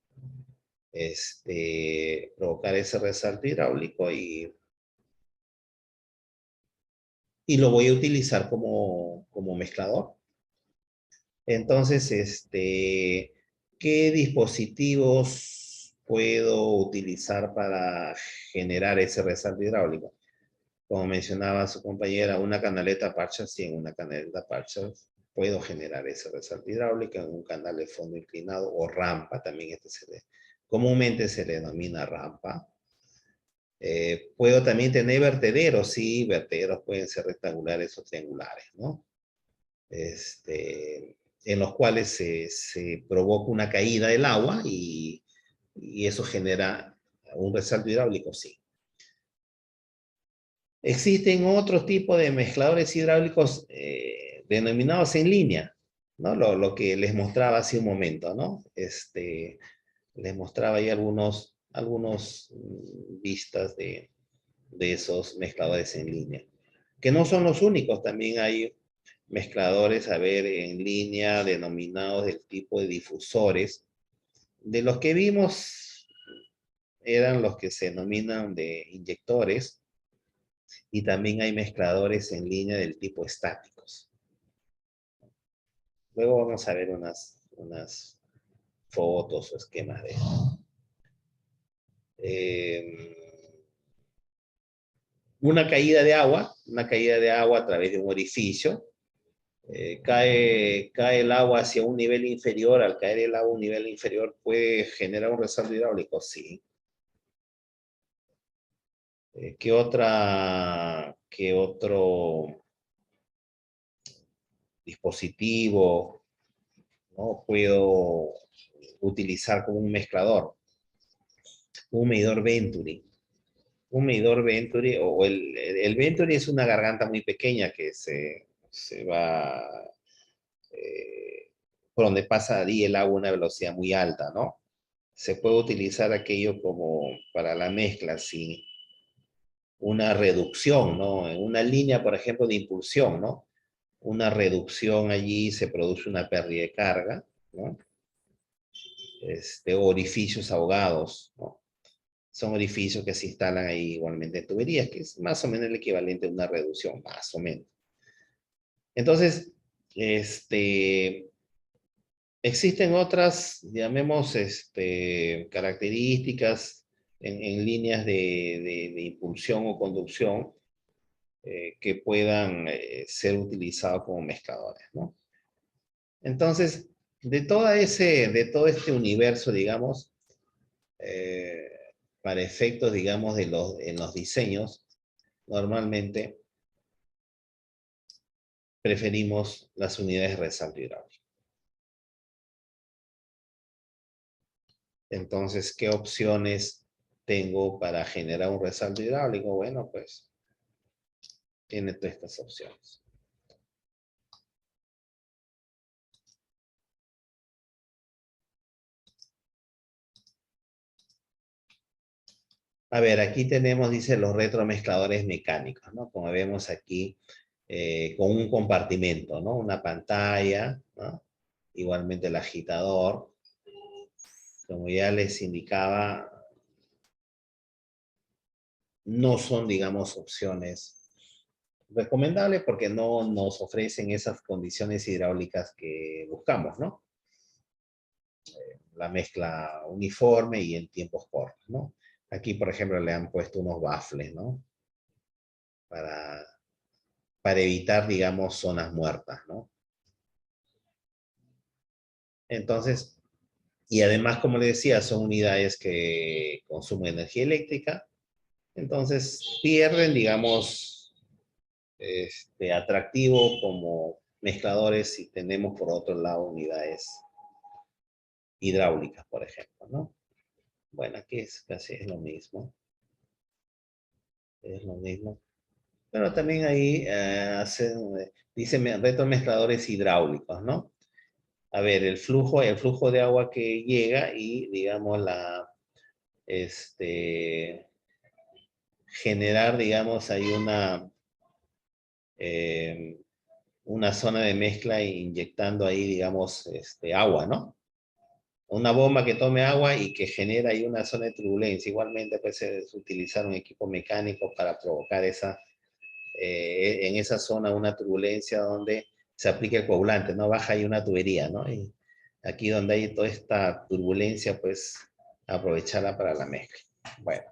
Provocar ese resalto hidráulico y lo voy a utilizar como mezclador. Entonces, ¿qué dispositivos puedo utilizar para generar ese resalto hidráulico? Como mencionaba su compañera, una canaleta Parshall, sí, en una canaleta Parshall puedo generar ese resalto hidráulico en un canal de fondo inclinado o rampa, también comúnmente se le denomina rampa. Puedo también tener vertederos, sí, vertederos pueden ser rectangulares o triangulares, ¿no? En los cuales se provoca una caída del agua y eso genera un resalto hidráulico, sí. Existen otros tipos de mezcladores hidráulicos denominados en línea, ¿no? Lo que les mostraba hace un momento, ¿no? Les mostraba ahí algunos vistas de esos mezcladores en línea. Que no son los únicos, también hay mezcladores, en línea, denominados del tipo de difusores. De los que vimos, eran los que se denominan de inyectores, y también hay mezcladores en línea del tipo estáticos. Luego vamos a ver unas fotos o esquemas de esto. Una caída de agua a través de un orificio. Cae el agua hacia un nivel inferior. Al caer el agua a un nivel inferior, ¿puede generar un resalto hidráulico? Sí. ¿Qué otro dispositivo, ¿no? Puedo utilizar como un mezclador? Un medidor Venturi. Un medidor Venturi, o el Venturi es una garganta muy pequeña que se va por donde pasa ahí el agua a una velocidad muy alta, ¿no? Se puede utilizar aquello como para la mezcla, sí. Una reducción, ¿no? En una línea, por ejemplo, de impulsión, ¿no? Una reducción allí, se produce una pérdida de carga, ¿no? Orificios ahogados, ¿no? Son orificios que se instalan ahí igualmente en tuberías, que es más o menos el equivalente a una reducción, más o menos. Entonces, existen otras, llamemos, características en líneas de impulsión o conducción que puedan ser utilizados como mezcladores, ¿no? Entonces, de todo este universo, digamos, para efectos, digamos, en los diseños, normalmente preferimos las unidades de resalto hidráulico. Entonces, ¿qué opciones tengo para generar un resalto hidráulico? Bueno, pues, tiene todas estas opciones. A ver, aquí tenemos, dice, los retromezcladores mecánicos, ¿no? Como vemos aquí, con un compartimento, ¿no? Una pantalla, ¿no? Igualmente el agitador. Como ya les indicaba, no son, digamos, opciones recomendable porque no nos ofrecen esas condiciones hidráulicas que buscamos, ¿no? La mezcla uniforme y en tiempos cortos, ¿no? Aquí, por ejemplo, le han puesto unos baffles, ¿no? Para evitar, digamos, zonas muertas, ¿no? Entonces, y además, como le decía, son unidades que consumen energía eléctrica, entonces pierden, digamos, atractivo como mezcladores si tenemos por otro lado unidades hidráulicas, por ejemplo, ¿no? Bueno, aquí es casi es lo mismo. Es lo mismo. Pero también ahí dice retromezcladores hidráulicos, ¿no? A ver, el flujo de agua que llega y, digamos, generar, digamos, ahí una zona de mezcla inyectando ahí, digamos, agua, ¿no? Una bomba que tome agua y que genera ahí una zona de turbulencia. Igualmente, pues, es utilizar un equipo mecánico para provocar en esa zona una turbulencia donde se aplica el coagulante, ¿no? Baja ahí una tubería, ¿no? Y aquí donde hay toda esta turbulencia, pues, aprovecharla para la mezcla. Bueno.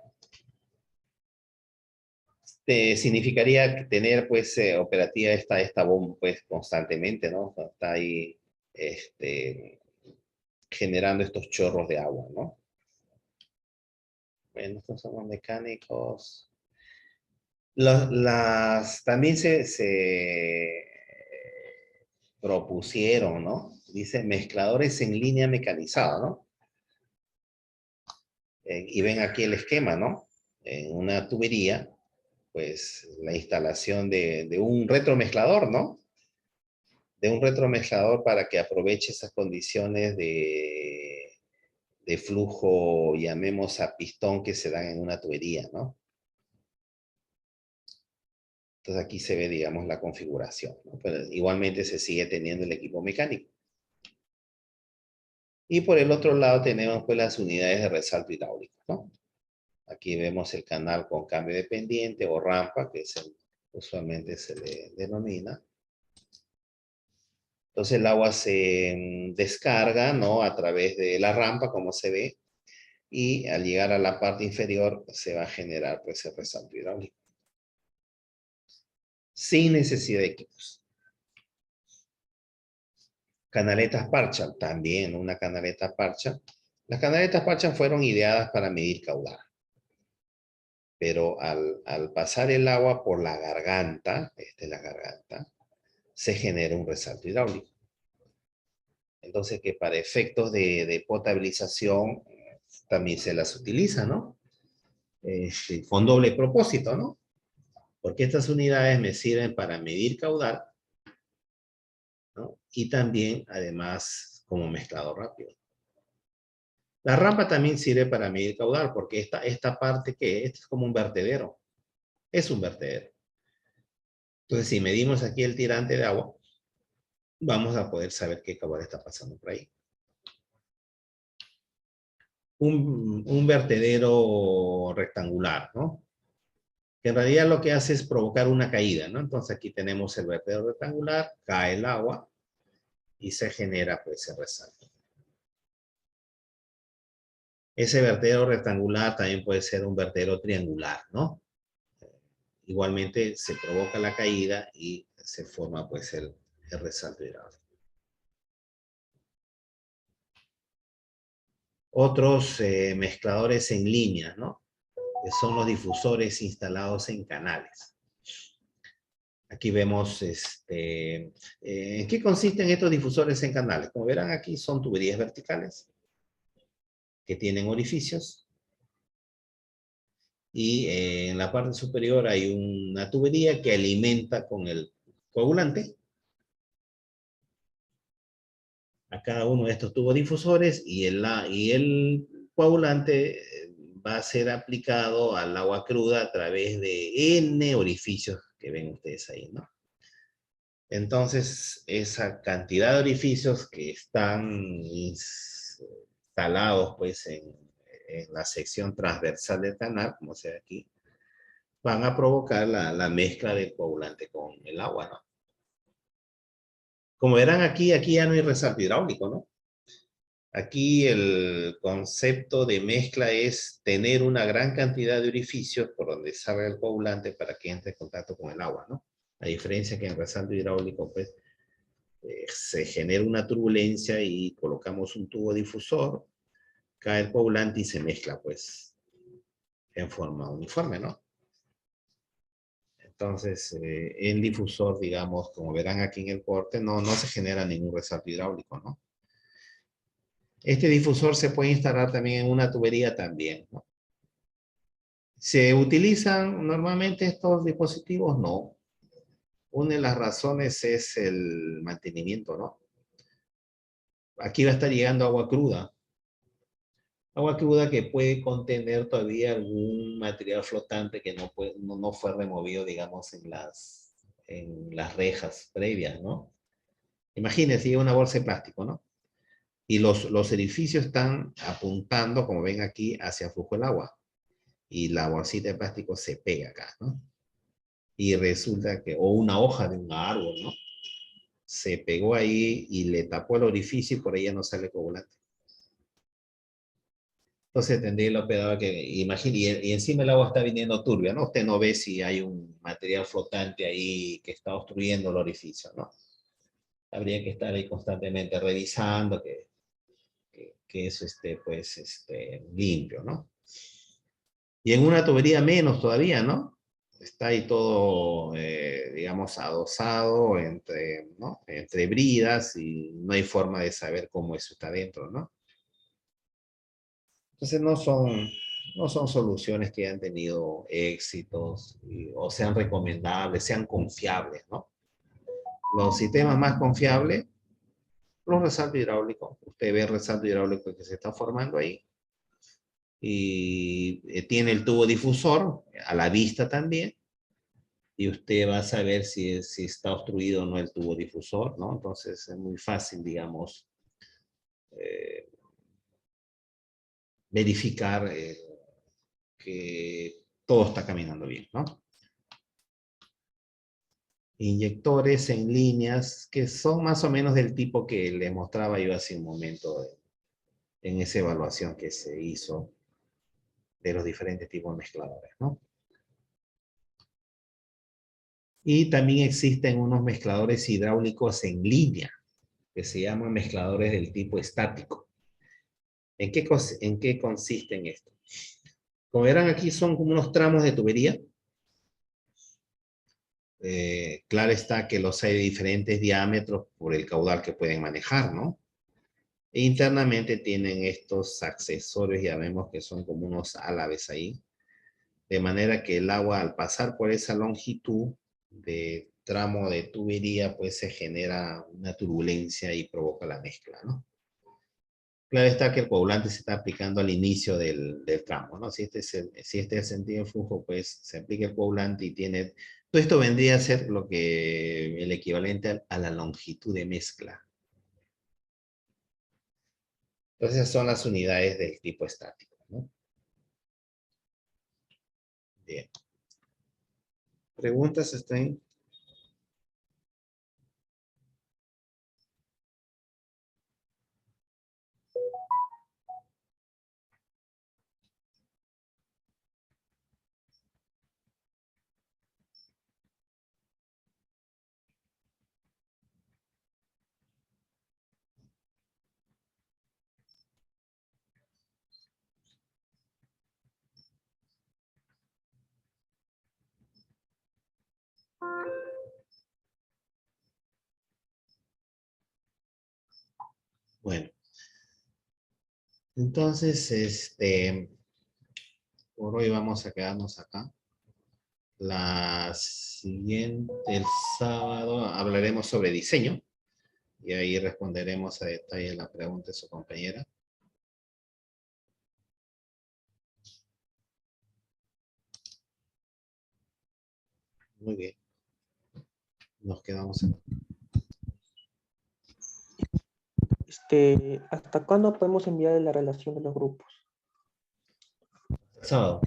Significaría tener, pues, operativa esta bomba, pues, constantemente, ¿no? Está ahí, generando estos chorros de agua, ¿no? Bueno, estos son los mecánicos. También se propusieron, ¿no? Dice mezcladores en línea mecanizado, ¿no? Y ven aquí el esquema, ¿no? En una tubería, pues la instalación de un retromezclador, ¿no? De un retromezclador para que aproveche esas condiciones de flujo, llamemos a pistón, que se dan en una tubería, ¿no? Entonces aquí se ve, digamos, la configuración, ¿no? Pero igualmente se sigue teniendo el equipo mecánico. Y por el otro lado tenemos, pues, las unidades de resalto hidráulico, ¿no? Aquí vemos el canal con cambio de pendiente o rampa, que usualmente se le denomina. Entonces el agua se descarga, ¿no? A través de la rampa, como se ve, y al llegar a la parte inferior se va a generar, pues, el resalto hidráulico. Sin necesidad de equipos. Canaletas Parchal, también una canaleta Parchal. Las canaletas Parchal fueron ideadas para medir caudal. Pero al pasar el agua por la garganta, esta es la garganta, se genera un resalto hidráulico. Entonces, que para efectos de potabilización también se las utiliza, ¿no? Con doble propósito, ¿no? Porque estas unidades me sirven para medir caudal, ¿no? Y también, además, como mezclador rápido. La rampa también sirve para medir caudal, porque esta parte que es como un vertedero. Es un vertedero. Entonces, si medimos aquí el tirante de agua, vamos a poder saber qué caudal está pasando por ahí. Un vertedero rectangular, ¿no? Que en realidad lo que hace es provocar una caída, ¿no? Entonces aquí tenemos el vertedero rectangular, cae el agua y se genera, pues, el resalto. Ese vertedero rectangular también puede ser un vertedero triangular, ¿no? Igualmente se provoca la caída y se forma, pues, el resalto hidráulico. Otros mezcladores en línea, ¿no? Que son los difusores instalados en canales. Aquí vemos, ¿en qué consisten estos difusores en canales? Como verán aquí son tuberías verticales que tienen orificios. Y en la parte superior hay una tubería que alimenta con el coagulante a cada uno de estos tubos difusores y el coagulante va a ser aplicado al agua cruda a través de N orificios que ven ustedes ahí, ¿no? Entonces, esa cantidad de orificios que están instalados, pues, en la sección transversal del canal, como se ve aquí, van a provocar la mezcla del coagulante con el agua, ¿no? Como verán aquí ya no hay resalto hidráulico, ¿no? Aquí el concepto de mezcla es tener una gran cantidad de orificios por donde salga el coagulante para que entre en contacto con el agua, ¿no? A diferencia que en resalto hidráulico, pues, se genera una turbulencia y colocamos un tubo difusor, cae el coagulante y se mezcla, pues, en forma uniforme, ¿no? Entonces, el difusor, digamos, como verán aquí en el corte, no se genera ningún resalto hidráulico, ¿no? Este difusor se puede instalar también en una tubería también, ¿no? ¿Se utilizan normalmente estos dispositivos? No. Una de las razones es el mantenimiento, ¿no? Aquí va a estar llegando agua cruda. Agua cruda que puede contener todavía algún material flotante que no fue removido, digamos, en las rejas previas, ¿no? Imagínense, una bolsa de plástico, ¿no? Y los edificios están apuntando, como ven aquí, hacia el flujo del agua. Y la bolsita de plástico se pega acá, ¿no? Y resulta que, o una hoja de un árbol, ¿no? Se pegó ahí y le tapó el orificio y por ahí ya no sale coagulante. Entonces tendría el operador que, imagine, y encima el agua está viniendo turbia, ¿no? Usted no ve si hay un material flotante ahí que está obstruyendo el orificio, ¿no? Habría que estar ahí constantemente revisando que eso esté, pues, limpio, ¿no? Y en una tubería menos todavía, ¿no? Está ahí todo, digamos, adosado entre bridas y no hay forma de saber cómo eso está dentro, ¿no? Entonces no son soluciones que hayan tenido éxitos o sean recomendables, sean confiables, ¿no? Los sistemas más confiables, los resaltos hidráulicos. Usted ve el resalto hidráulico que se está formando ahí. Y tiene el tubo difusor a la vista también. Y usted va a saber si está obstruido o no el tubo difusor, ¿no? Entonces es muy fácil, digamos, verificar que todo está caminando bien, ¿no? Inyectores en líneas que son más o menos del tipo que les mostraba yo hace un momento en esa evaluación que se hizo de los diferentes tipos de mezcladores, ¿no? Y también existen unos mezcladores hidráulicos en línea, que se llaman mezcladores del tipo estático. ¿En qué consisten esto? Como verán aquí son como unos tramos de tubería. Claro está que los hay de diferentes diámetros por el caudal que pueden manejar, ¿no? E internamente tienen estos accesorios, ya vemos que son como unos álabes ahí. De manera que el agua al pasar por esa longitud de tramo de tubería, pues se genera una turbulencia y provoca la mezcla, ¿no? Claro está que el coagulante se está aplicando al inicio del tramo, ¿no? Si este es el sentido de flujo, pues se aplica el coagulante y tiene... Todo esto vendría a ser el equivalente a la longitud de mezcla. Entonces son las unidades del tipo estático, ¿no? Bien. ¿Preguntas están? Bueno. Entonces, por hoy vamos a quedarnos acá. La siguiente, el sábado, hablaremos sobre diseño. Y ahí responderemos a detalle la pregunta de su compañera. Muy bien. Nos quedamos acá. ¿Hasta cuándo podemos enviar la relación de los grupos? Sábado.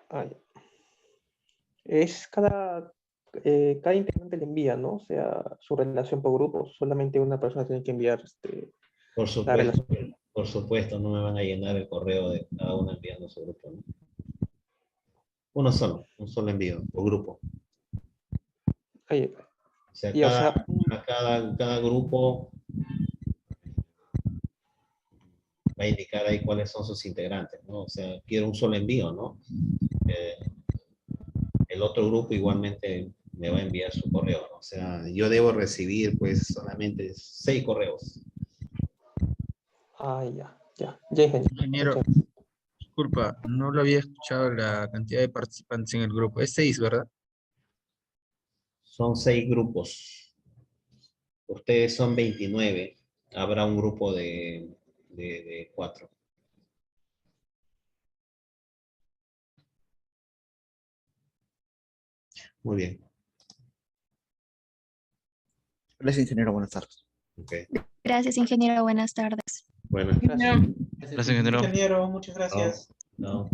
Ah, ya. Es cada integrante le envía, ¿no? O sea, su relación por grupo. Solamente una persona tiene que enviar Por la supuesto, relación. por supuesto, no me van a llenar el correo de cada uno enviando su grupo, ¿no? Uno solo, un solo envío, por grupo. Oye, O sea, y, o sea, cada grupo va a indicar ahí cuáles son sus integrantes, ¿no? O sea, quiero un solo envío, ¿no? El otro grupo igualmente me va a enviar su correo, ¿no? O sea, yo debo recibir pues solamente 6 correos. ya, Ingeniero, disculpa, no lo había escuchado la cantidad de participantes en el grupo. Es 6, ¿verdad? Son 6 grupos. Ustedes son 29. Habrá un grupo de 4. Muy bien. Gracias, ingeniero. Buenas tardes. Okay. Gracias, ingeniero. Buenas tardes. Bueno. Gracias. Gracias, ingeniero. Ingeniero, muchas gracias. No.